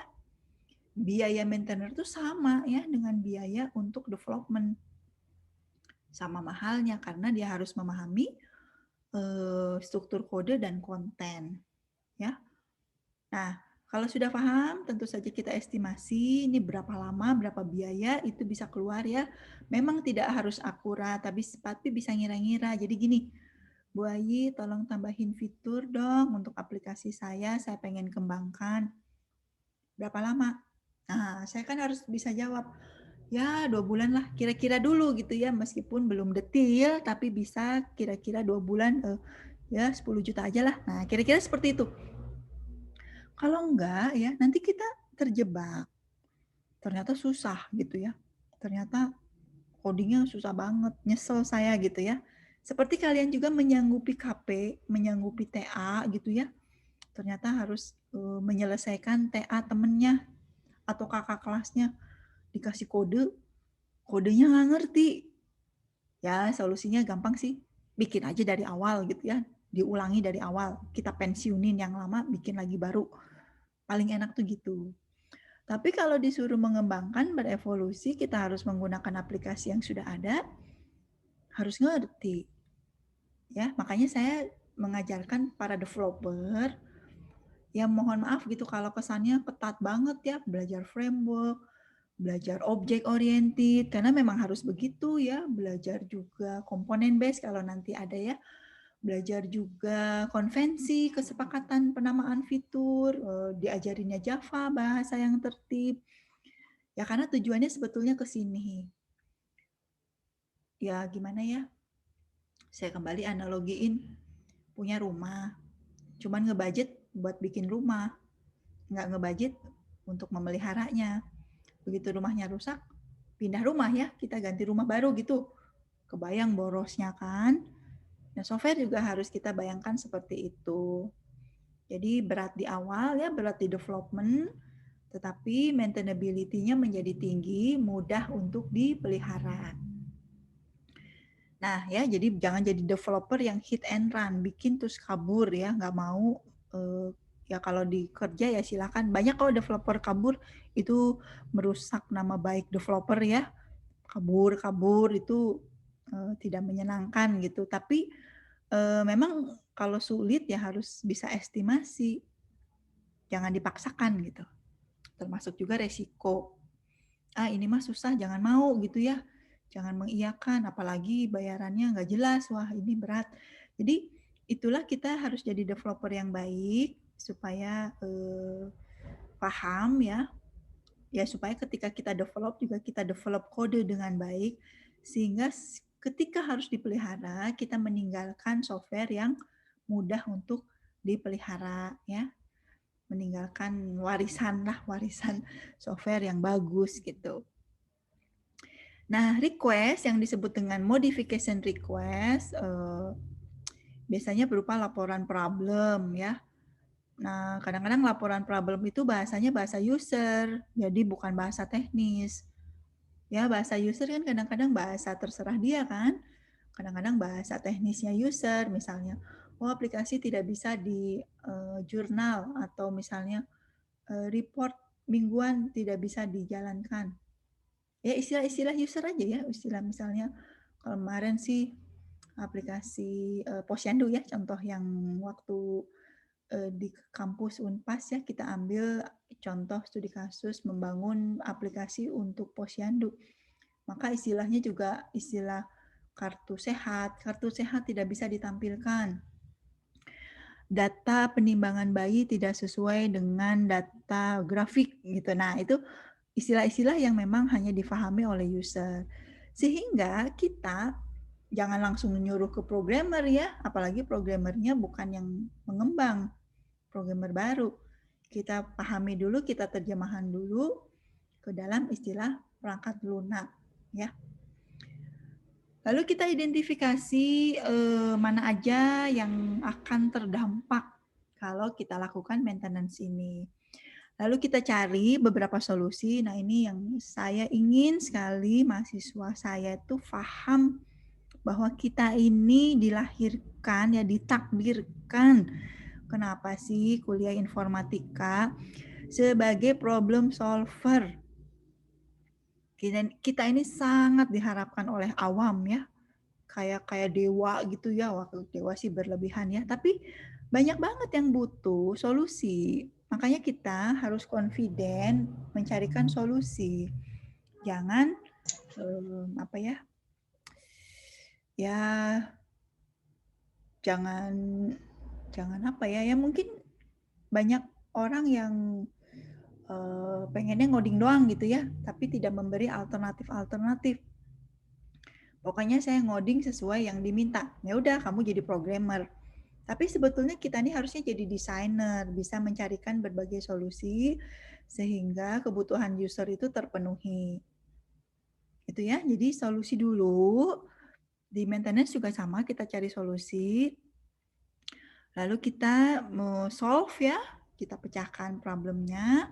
biaya maintainer itu sama ya dengan biaya untuk development, sama mahalnya karena dia harus memahami struktur kode dan konten ya. Nah, kalau sudah paham, tentu saja kita estimasi ini berapa lama, berapa biaya, itu bisa keluar ya. Memang tidak harus akurat, tapi bisa ngira-ngira. Jadi gini, Bu Ayi tolong tambahin fitur dong untuk aplikasi saya pengen kembangkan. Berapa lama? Nah, saya kan harus bisa jawab, ya 2 bulan lah, kira-kira dulu gitu ya, meskipun belum detail, tapi bisa kira-kira 2 bulan, ya 10 juta aja lah. Nah, kira-kira seperti itu. Kalau enggak ya nanti kita terjebak. Ternyata susah gitu ya. Ternyata codingnya susah banget, nyesel saya gitu ya. Seperti kalian juga menyanggupi KP, menyanggupi TA gitu ya. Ternyata harus menyelesaikan TA temennya atau kakak kelasnya dikasih kode, kodenya nggak ngerti. Ya, solusinya gampang sih, bikin aja dari awal gitu ya, diulangi dari awal. Kita pensiunin yang lama, bikin lagi baru. Paling enak tuh gitu. Tapi kalau disuruh mengembangkan, berevolusi, kita harus menggunakan aplikasi yang sudah ada, harus ngerti. Ya, makanya saya mengajarkan para developer, ya mohon maaf gitu kalau kesannya ketat banget ya, belajar framework, belajar object oriented, karena memang harus begitu ya, belajar juga komponen base kalau nanti ada ya, belajar juga konvensi, kesepakatan penamaan fitur, diajarinnya Java, bahasa yang tertib. Ya karena tujuannya sebetulnya ke sini. Ya gimana ya, saya kembali analogiin punya rumah, cuman ngebudget buat bikin rumah, nggak ngebudget untuk memeliharanya. Begitu rumahnya rusak, pindah rumah ya, kita ganti rumah baru gitu. Kebayang borosnya kan? Nah, software juga harus kita bayangkan seperti itu. Jadi berat di awal ya, berat di development, tetapi maintainability-nya menjadi tinggi, mudah untuk dipelihara. Nah ya, jadi jangan jadi developer yang hit and run, bikin terus kabur ya, nggak mau. Ya kalau di kerja ya silakan. Banyak kalau developer kabur itu merusak nama baik developer ya. Kabur itu tidak menyenangkan gitu. Tapi memang kalau sulit ya harus bisa estimasi, jangan dipaksakan gitu. Termasuk juga resiko. Ini mah susah, jangan mau gitu ya. Jangan mengiyakan, apalagi bayarannya nggak jelas, wah ini berat. Jadi itulah kita harus jadi developer yang baik supaya paham ya, supaya ketika kita develop juga kita develop kode dengan baik sehingga ketika harus dipelihara kita meninggalkan software yang mudah untuk dipelihara ya, meninggalkan warisan software yang bagus gitu. Nah, request yang disebut dengan modification request biasanya berupa laporan problem ya. Nah, kadang-kadang laporan problem itu bahasanya bahasa user, jadi bukan bahasa teknis. Ya, bahasa user kan kadang-kadang bahasa terserah dia kan. Kadang-kadang bahasa teknisnya user, misalnya, aplikasi tidak bisa di jurnal atau misalnya report mingguan tidak bisa dijalankan. Ya istilah-istilah user aja ya, istilah misalnya kemarin sih aplikasi Posyandu ya, contoh yang waktu di kampus Unpas ya, kita ambil contoh studi kasus membangun aplikasi untuk Posyandu. Maka istilahnya juga istilah kartu sehat tidak bisa ditampilkan. Data penimbangan bayi tidak sesuai dengan data grafik gitu. Nah, itu istilah-istilah yang memang hanya difahami oleh user. Sehingga kita jangan langsung nyuruh ke programmer ya, apalagi programmernya bukan yang mengembang, programmer baru. Kita pahami dulu, kita terjemahan dulu ke dalam istilah perangkat lunak ya. Lalu kita identifikasi mana aja yang akan terdampak kalau kita lakukan maintenance ini. Lalu kita cari beberapa solusi. Nah, ini yang saya ingin sekali mahasiswa saya itu paham bahwa kita ini dilahirkan ya, ditakdirkan. Kenapa sih kuliah informatika sebagai problem solver? Kita ini sangat diharapkan oleh awam ya, kayak dewa gitu ya. Waktu dewa sih berlebihan ya, tapi banyak banget yang butuh solusi. Makanya kita harus confident mencarikan solusi. Jangan apa ya? Ya jangan apa ya? Ya mungkin banyak orang yang pengennya ngoding doang gitu ya, tapi tidak memberi alternatif. Pokoknya saya ngoding sesuai yang diminta. Ya udah, kamu jadi programmer. Tapi sebetulnya kita ini harusnya jadi desainer, bisa mencarikan berbagai solusi sehingga kebutuhan user itu terpenuhi. Itu ya, jadi solusi dulu. Di maintenance juga sama, kita cari solusi. Lalu kita mau solve ya, kita pecahkan problemnya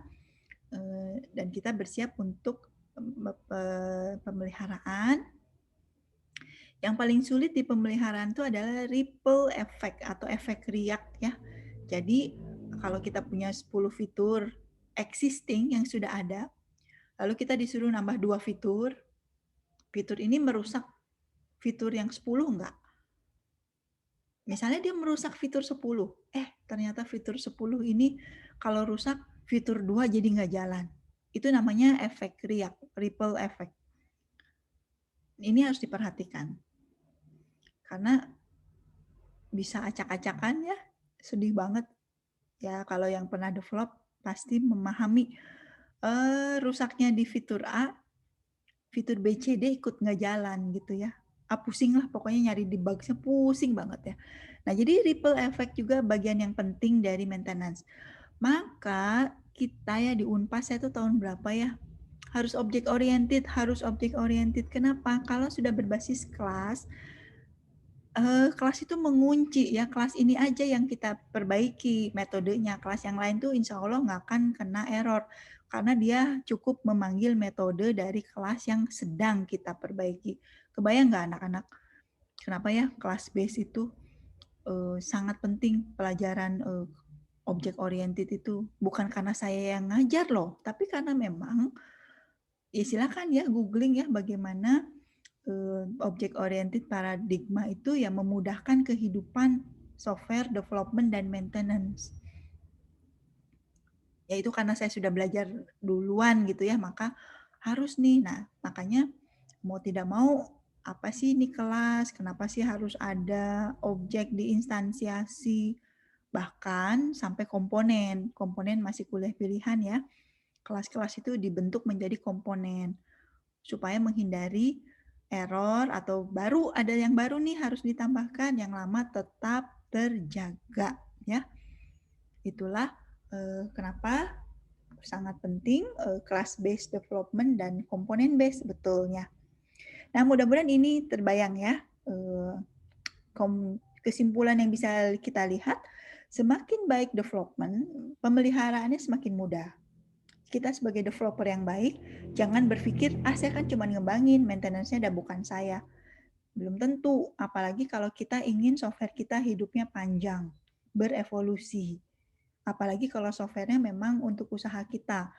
dan kita bersiap untuk pemeliharaan. Yang paling sulit di pemeliharaan itu adalah ripple effect atau efek riak ya. Jadi kalau kita punya 10 fitur existing yang sudah ada, lalu kita disuruh nambah 2 fitur, fitur ini merusak fitur yang 10 enggak? Misalnya dia merusak fitur 10, ternyata fitur 10 ini kalau rusak fitur 2 jadi nggak jalan. Itu namanya efek riak, ripple effect. Ini harus diperhatikan. Karena bisa acak-acakan ya, sedih banget. Ya kalau yang pernah develop pasti memahami rusaknya di fitur A, fitur B, C, D ikut nggak jalan gitu ya. Pusing lah pokoknya nyari debug-nya pusing banget ya. Nah jadi ripple effect juga bagian yang penting dari maintenance. Maka kita ya di Unpas saya tuh tahun berapa ya, harus object oriented. Kenapa? Kalau sudah berbasis kelas, kelas itu mengunci ya, kelas ini aja yang kita perbaiki metodenya, kelas yang lain tuh insya Allah nggak akan kena error, karena dia cukup memanggil metode dari kelas yang sedang kita perbaiki. Kebayang nggak anak-anak, kenapa ya kelas base itu sangat penting pelajaran object oriented itu? Bukan karena saya yang ngajar loh, tapi karena memang, ya silakan ya googling ya bagaimana object oriented paradigma itu ya memudahkan kehidupan software development dan maintenance. Ya itu karena saya sudah belajar duluan gitu ya, maka harus nih. Nah, makanya mau tidak mau apa sih ini kelas, kenapa sih harus ada objek diinstansiasi, bahkan sampai komponen. Komponen masih kuliah pilihan ya. Kelas-kelas itu dibentuk menjadi komponen supaya menghindari error atau baru ada yang baru nih harus ditambahkan, yang lama tetap terjaga ya. Itulah kenapa sangat penting class based development dan komponen based sebetulnya. Nah, mudah-mudahan ini terbayang ya. Kesimpulan yang bisa kita lihat, semakin baik development, pemeliharaannya semakin mudah. Kita sebagai developer yang baik, jangan berpikir, saya kan cuma ngembangin, maintenance-nya udah bukan saya. Belum tentu, apalagi kalau kita ingin software kita hidupnya panjang, berevolusi. Apalagi kalau softwarenya memang untuk usaha kita.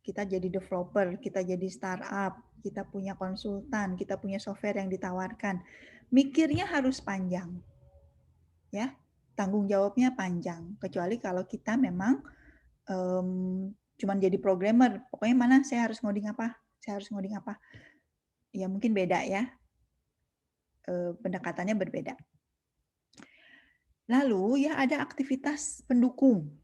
Kita jadi developer, kita jadi startup, kita punya konsultan, kita punya software yang ditawarkan. Mikirnya harus panjang. Ya, tanggung jawabnya panjang. Kecuali kalau kita memang cuman jadi programmer, pokoknya mana saya harus ngoding apa, ya mungkin beda ya, pendekatannya berbeda. Lalu ya ada aktivitas pendukung.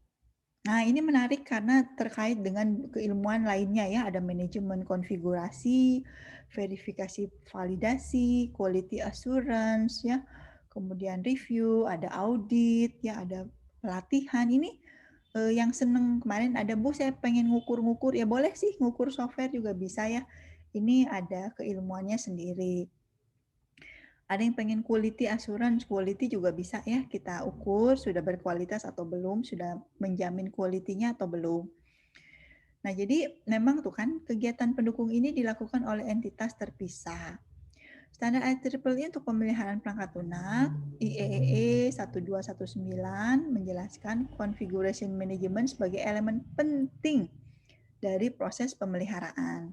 Nah ini menarik karena terkait dengan keilmuan lainnya ya, ada manajemen konfigurasi, verifikasi validasi, quality assurance ya, kemudian review, ada audit ya, ada pelatihan. Ini yang seneng kemarin ada, Bu saya pengen ngukur-ngukur, ya boleh sih ngukur software juga bisa ya. Ini ada keilmuannya sendiri. Ada yang pengen quality assurance, quality juga bisa ya kita ukur sudah berkualitas atau belum, sudah menjamin quality-nya atau belum. Nah jadi memang tuh kan kegiatan pendukung ini dilakukan oleh entitas terpisah. Standar IEEE untuk pemeliharaan perangkat lunak, IEEE 1219 menjelaskan configuration management sebagai elemen penting dari proses pemeliharaan.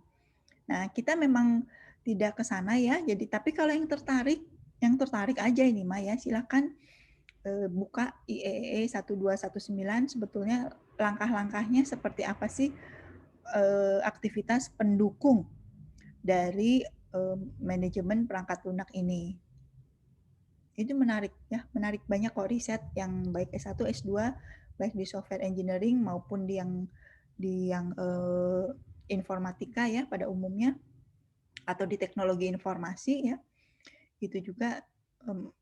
Nah, kita memang tidak ke sana ya. Jadi tapi kalau yang tertarik aja ini Mah ya, silakan buka IEEE 1219 sebetulnya langkah-langkahnya seperti apa sih aktivitas pendukung dari manajemen perangkat lunak ini. Itu menarik ya, menarik banyak kok riset yang baik S1, S2, baik di software engineering maupun di yang informatika ya pada umumnya, atau di teknologi informasi ya. Itu juga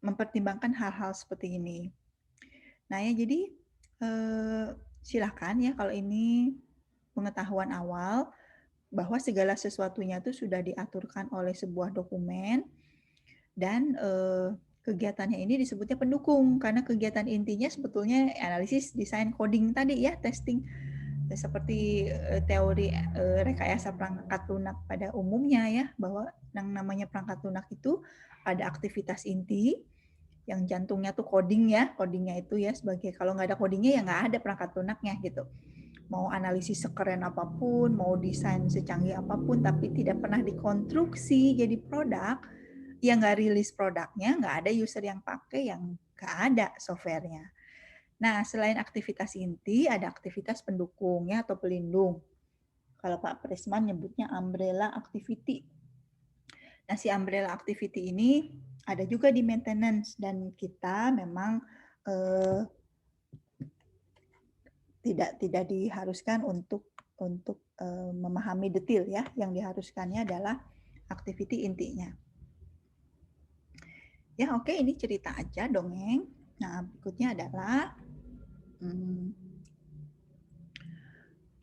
mempertimbangkan hal-hal seperti ini. Nah ya jadi silakan ya kalau ini pengetahuan awal bahwa segala sesuatunya itu sudah diaturkan oleh sebuah dokumen dan kegiatannya ini disebutnya pendukung karena kegiatan intinya sebetulnya analisis, desain, coding tadi ya, testing. seperti teori rekayasa perangkat lunak pada umumnya ya, bahwa yang namanya perangkat lunak itu ada aktivitas inti yang jantungnya tuh coding ya, codingnya itu ya sebagai, kalau nggak ada codingnya ya nggak ada perangkat lunaknya gitu. Mau analisis sekeren apapun, mau desain secanggih apapun, tapi tidak pernah dikonstruksi jadi produk, ya nggak rilis produknya, nggak ada user yang pakai, yang nggak ada softwarenya. Nah, selain aktivitas inti, ada aktivitas pendukung ya atau pelindung. Kalau Pak Presman nyebutnya umbrella activity. Nah, si umbrella activity ini ada juga di maintenance, dan kita memang tidak diharuskan untuk memahami detail ya. Yang diharuskannya adalah activity intinya. Ya, oke, ini cerita aja, dongeng. Nah, berikutnya adalah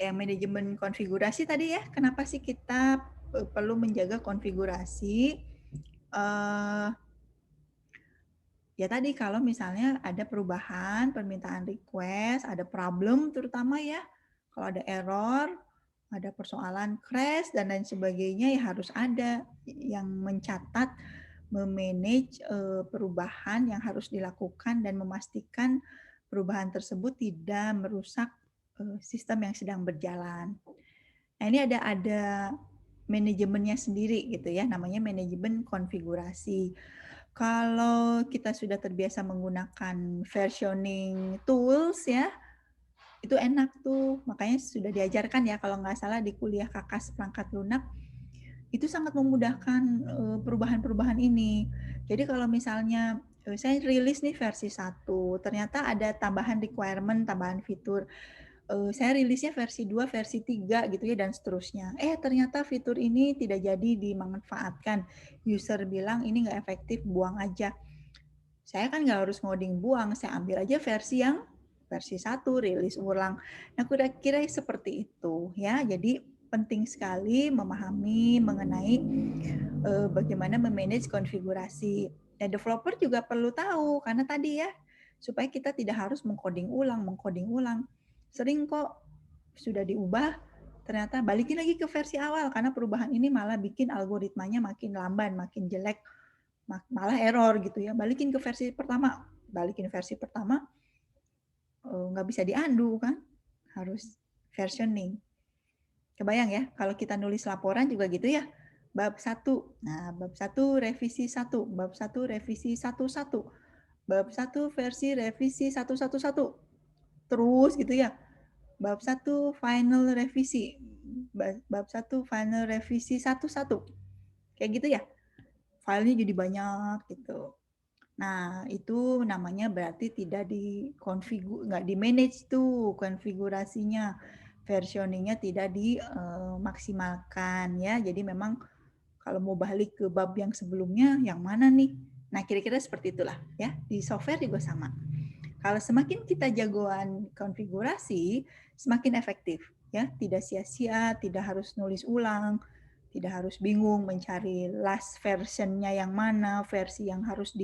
manajemen konfigurasi tadi ya. Kenapa sih kita perlu menjaga konfigurasi? Ya tadi, kalau misalnya ada perubahan, permintaan request, ada problem terutama ya, kalau ada error, ada persoalan crash, dan lain sebagainya, ya harus ada yang mencatat, memanage perubahan yang harus dilakukan, dan memastikan perubahan tersebut tidak merusak sistem yang sedang berjalan. Nah, ini ada manajemennya sendiri gitu ya, namanya manajemen konfigurasi. Kalau kita sudah terbiasa menggunakan versioning tools ya, itu enak tuh. Makanya sudah diajarkan ya, kalau nggak salah di kuliah KAKAS perangkat lunak, itu sangat memudahkan perubahan-perubahan ini. Jadi kalau misalnya saya rilis nih versi 1, ternyata ada tambahan requirement, tambahan fitur. Saya rilisnya versi 2, versi 3 gitu ya, dan seterusnya. Ternyata fitur ini tidak jadi dimanfaatkan. User bilang ini nggak efektif, buang aja. Saya kan nggak harus ngoding buang, saya ambil aja versi 1, rilis ulang. Nah, kira-kira seperti itu ya. Jadi penting sekali memahami mengenai bagaimana memanage konfigurasi. Dan developer juga perlu tahu, karena tadi ya, supaya kita tidak harus mengcoding ulang. Sering kok sudah diubah, ternyata balikin lagi ke versi awal, karena perubahan ini malah bikin algoritmanya makin lamban, makin jelek, malah error gitu ya. Balikin versi pertama nggak bisa diundo kan, harus versioning. Kebayang ya, kalau kita nulis laporan juga gitu ya, bab 1, nah bab 1 revisi 1, bab 1 revisi 11, bab 1 versi revisi 111, terus gitu ya, bab 1 final revisi, bab 1 final revisi 11, kayak gitu ya, filenya jadi banyak gitu. Nah, itu namanya berarti tidak nggak di-manage tuh konfigurasinya, versioningnya tidak dimaksimalkan ya. Jadi memang kalau mau balik ke bab yang sebelumnya, yang mana nih? Nah, kira-kira seperti itulah ya. Di software juga sama. Kalau semakin kita jagoan konfigurasi, semakin efektif ya. Tidak sia-sia, tidak harus nulis ulang, tidak harus bingung mencari last versionnya yang mana, versi yang harus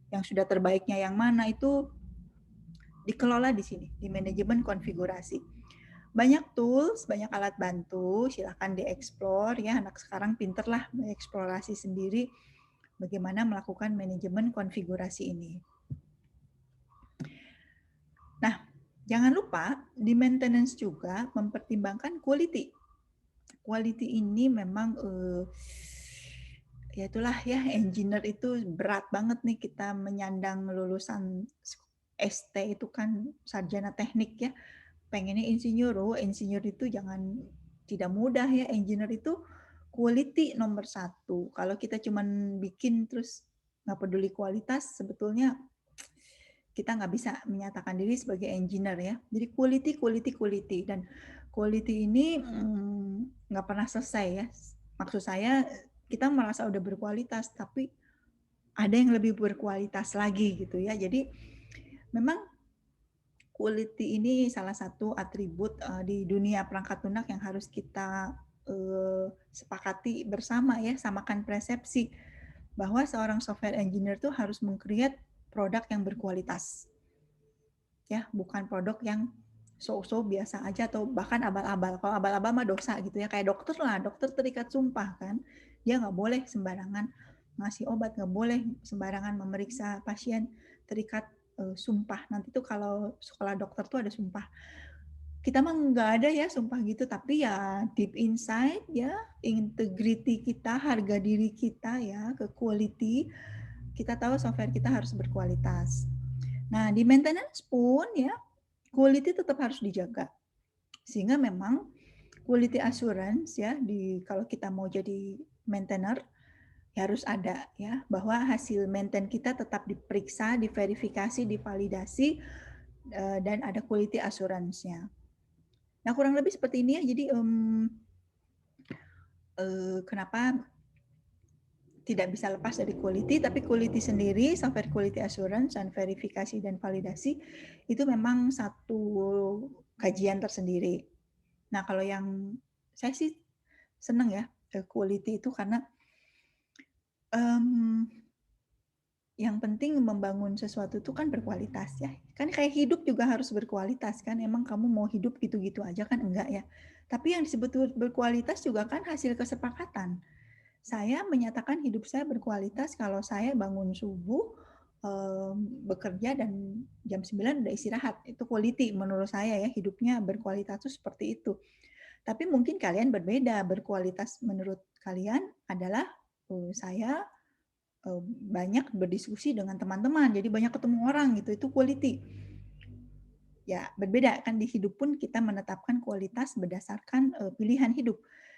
yang sudah terbaiknya yang mana, itu dikelola di sini, di manajemen konfigurasi. Banyak tools, banyak alat bantu, silahkan dieksplor ya, anak sekarang pinter lah mengeksplorasi sendiri bagaimana melakukan manajemen konfigurasi ini. Nah, jangan lupa di maintenance juga mempertimbangkan quality. Quality ini memang ya itulah ya, engineer itu berat banget nih, kita menyandang lulusan ST itu kan sarjana teknik ya, pengennya insinyur. Insinyur itu tidak mudah ya, engineer itu quality nomor 1. Kalau kita cuman bikin terus nggak peduli kualitas, sebetulnya kita nggak bisa menyatakan diri sebagai engineer ya. Jadi quality, dan quality ini nggak pernah selesai ya. Maksud saya, kita merasa udah berkualitas, tapi ada yang lebih berkualitas lagi gitu ya. Jadi memang quality ini salah satu atribut di dunia perangkat lunak yang harus kita sepakati bersama ya, samakan persepsi bahwa seorang software engineer tuh harus meng-create produk yang berkualitas. Ya, bukan produk yang so-so biasa aja atau bahkan abal-abal. Kalau abal-abal mah dosa gitu ya, kayak dokter lah, dokter terikat sumpah kan. Dia nggak boleh sembarangan ngasih obat, nggak boleh sembarangan memeriksa pasien, terikat sumpah. Nanti tuh kalau sekolah dokter tuh ada sumpah. Kita mah nggak ada ya sumpah gitu, tapi ya deep inside ya, integrity kita, harga diri kita ya, ke quality, kita tahu software kita harus berkualitas. Nah, di maintenance pun ya, quality tetap harus dijaga. Sehingga memang quality assurance ya, kalau kita mau jadi maintainer, ya harus ada ya, bahwa hasil maintain kita tetap diperiksa, diverifikasi, divalidasi, dan ada quality assurance-nya. Nah, kurang lebih seperti ini ya. Jadi kenapa tidak bisa lepas dari quality, tapi quality sendiri, software quality assurance dan verifikasi dan validasi itu memang satu kajian tersendiri. Nah, kalau yang saya sih senang ya quality itu karena yang penting membangun sesuatu itu kan berkualitas ya. Kan kayak hidup juga harus berkualitas kan. Emang kamu mau hidup gitu-gitu aja kan enggak ya. Tapi yang disebut berkualitas juga kan hasil kesepakatan. Saya menyatakan hidup saya berkualitas kalau saya bangun subuh, bekerja dan jam 9 udah istirahat. Itu quality menurut saya ya, hidupnya berkualitas itu seperti itu. Tapi mungkin kalian berbeda, berkualitas menurut kalian adalah saya banyak berdiskusi dengan teman-teman, jadi banyak ketemu orang gitu, itu quality. Ya, berbeda kan, di hidup pun kita menetapkan kualitas berdasarkan pilihan hidup.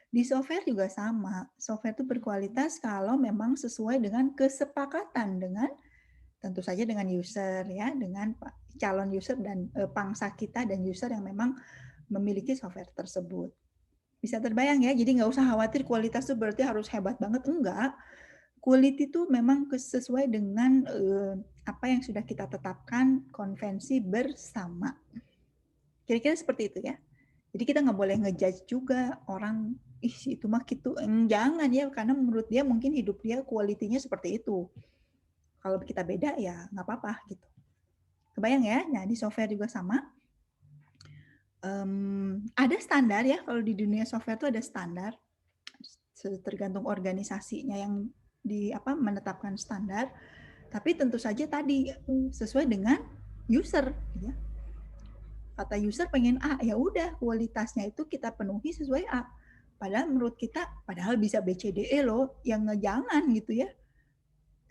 Di software juga sama. Software itu berkualitas kalau memang sesuai dengan kesepakatan dengan tentu saja dengan user ya, dengan calon user dan pangsa kita dan user yang memang memiliki software tersebut. Bisa terbayang ya, jadi nggak usah khawatir kualitas itu berarti harus hebat banget, enggak. Quality itu memang sesuai dengan apa yang sudah kita tetapkan konvensi bersama. Kira-kira seperti itu ya. Jadi kita nggak boleh ngejudge juga orang, ih itu mah gitu. Jangan ya, karena menurut dia mungkin hidup dia kualitinya seperti itu. Kalau kita beda ya nggak apa-apa gitu. Kebayang ya? Nah di software juga sama. Ada standar ya, kalau di dunia software itu ada standar. Tergantung organisasinya yang menetapkan standar. Tapi tentu saja tadi sesuai dengan user ya. Kata user pengen A, ya udah kualitasnya itu kita penuhi sesuai A. Padahal menurut kita, padahal bisa B, C, D, E loh, yang jangan gitu ya.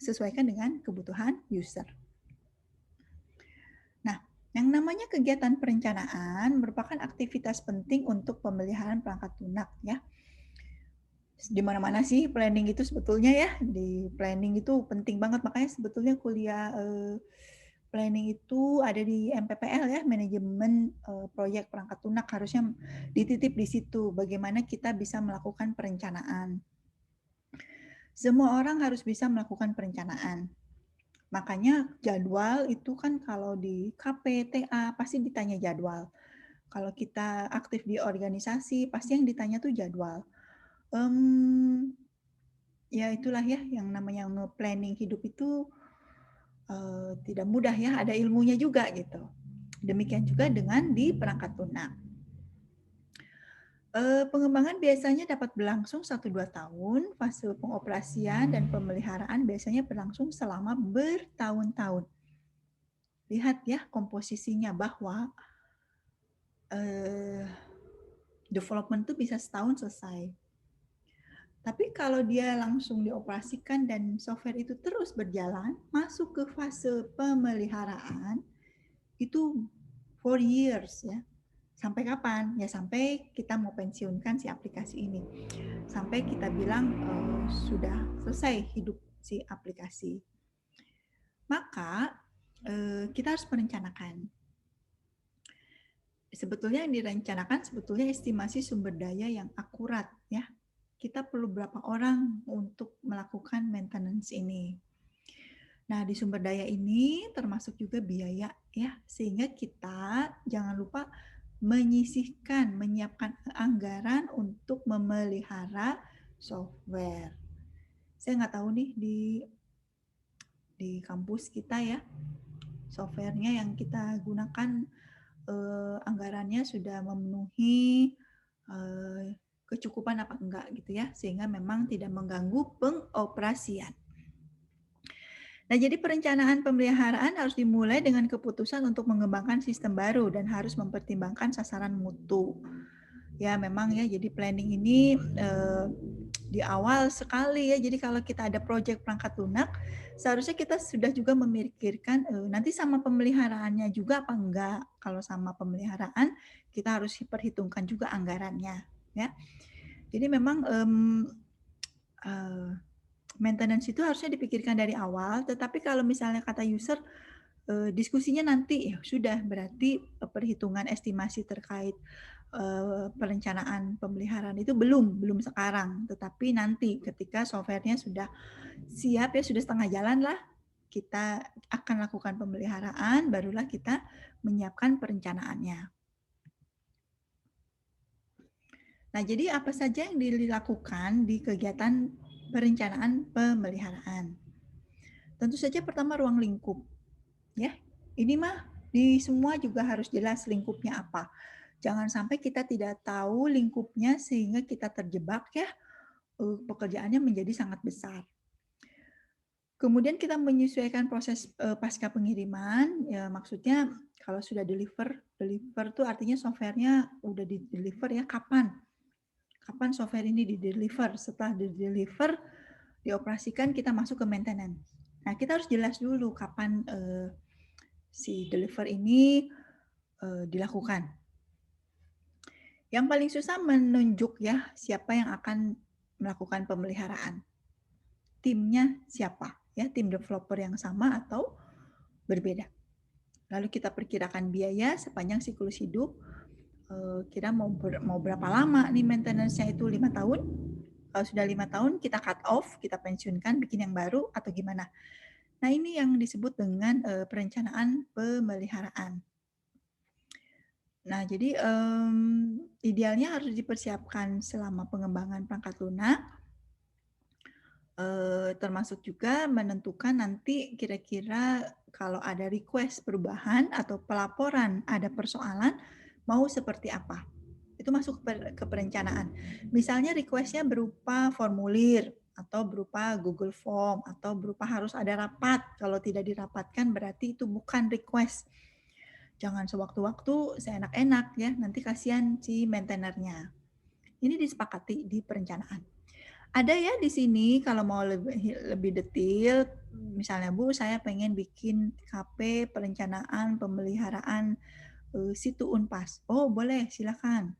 Sesuaikan dengan kebutuhan user. Nah, yang namanya kegiatan perencanaan merupakan aktivitas penting untuk pemeliharaan perangkat lunak ya. Di mana-mana sih planning itu sebetulnya ya, di planning itu penting banget, makanya sebetulnya kuliah planning itu ada di MPPL ya, manajemen proyek perangkat lunak, harusnya dititip di situ bagaimana kita bisa melakukan perencanaan. Semua orang harus bisa melakukan perencanaan. Makanya jadwal itu kan kalau di KPTA pasti ditanya jadwal. Kalau kita aktif di organisasi pasti yang ditanya tuh jadwal. Ya itulah ya yang namanya nge-planning hidup itu tidak mudah ya, ada ilmunya juga gitu. Demikian juga dengan di perangkat lunak. Pengembangan biasanya dapat berlangsung 1-2 tahun, fase pengoperasian dan pemeliharaan biasanya berlangsung selama bertahun-tahun. Lihat ya komposisinya bahwa development itu bisa setahun selesai. Tapi kalau dia langsung dioperasikan dan software itu terus berjalan, masuk ke fase pemeliharaan, itu 4 years ya. Sampai kapan? Ya sampai kita mau pensiunkan si aplikasi ini. Sampai kita bilang sudah selesai hidup si aplikasi. Maka kita harus merencanakan. Sebetulnya yang direncanakan sebetulnya estimasi sumber daya yang akurat ya. Kita perlu berapa orang untuk melakukan maintenance ini. Nah, di sumber daya ini termasuk juga biaya ya, sehingga kita jangan lupa menyisihkan, menyiapkan anggaran untuk memelihara software. Saya nggak tahu nih di kampus kita ya, softwarenya yang kita gunakan anggarannya sudah memenuhi kecukupan apa enggak gitu ya, sehingga memang tidak mengganggu pengoperasian. Nah, jadi perencanaan pemeliharaan harus dimulai dengan keputusan untuk mengembangkan sistem baru dan harus mempertimbangkan sasaran mutu. Ya, memang ya, jadi planning ini di awal sekali ya. Jadi kalau kita ada proyek perangkat lunak, seharusnya kita sudah juga memikirkan nanti sama pemeliharaannya juga apa enggak. Kalau sama pemeliharaan, kita harus perhitungkan juga anggarannya, ya. Jadi memang maintenance itu harusnya dipikirkan dari awal, tetapi kalau misalnya kata user diskusinya nanti, ya sudah berarti perhitungan estimasi terkait perencanaan pemeliharaan itu belum sekarang, tetapi nanti ketika software-nya sudah siap ya, sudah setengah jalan lah, kita akan lakukan pemeliharaan, barulah kita menyiapkan perencanaannya. Nah, jadi apa saja yang dilakukan di kegiatan perencanaan pemeliharaan? Tentu saja pertama ruang lingkup. Ya, ini mah di semua juga harus jelas lingkupnya apa. Jangan sampai kita tidak tahu lingkupnya sehingga kita terjebak ya, pekerjaannya menjadi sangat besar. Kemudian kita menyesuaikan proses pasca pengiriman, ya maksudnya kalau sudah deliver tuh artinya software-nya udah di-deliver ya, kapan software ini di-deliver. Setelah di-deliver, dioperasikan, kita masuk ke maintenance. Nah, kita harus jelas dulu kapan si deliver ini dilakukan. Yang paling susah menunjuk ya siapa yang akan melakukan pemeliharaan. Timnya siapa? Ya, tim developer yang sama atau berbeda. Lalu kita perkirakan biaya sepanjang siklus hidup. Kira mau berapa lama nih maintenance-nya itu 5 tahun? Kalau sudah 5 tahun kita cut off, kita pensiunkan, bikin yang baru atau gimana? Nah, ini yang disebut dengan perencanaan pemeliharaan. Nah, jadi idealnya harus dipersiapkan selama pengembangan perangkat lunak, termasuk juga menentukan nanti kira-kira kalau ada request perubahan atau pelaporan ada persoalan, mau seperti apa. Itu masuk ke perencanaan. Misalnya request-nya berupa formulir, atau berupa Google Form, atau berupa harus ada rapat. Kalau tidak dirapatkan berarti itu bukan request. Jangan sewaktu-waktu seenak-enak ya, nanti kasihan si maintainernya. Ini disepakati di perencanaan. Ada ya di sini kalau mau lebih detail, misalnya Bu, saya pengen bikin KP perencanaan pemeliharaan situ Unpas. Oh, boleh, silakan.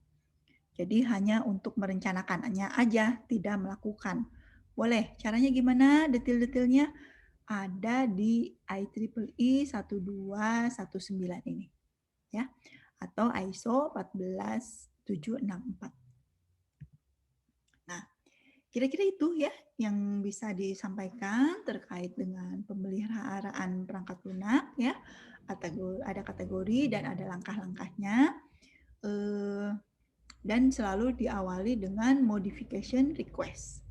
Jadi hanya untuk merencanakannya aja, tidak melakukan. Boleh. Caranya gimana? Detail-detailnya ada di IEEE 12764 ini. Ya. Atau ISO 14764. Nah, kira-kira itu ya yang bisa disampaikan terkait dengan pemeliharaan perangkat lunak ya. Ada kategori dan ada langkah-langkahnya. Dan selalu diawali dengan modification request.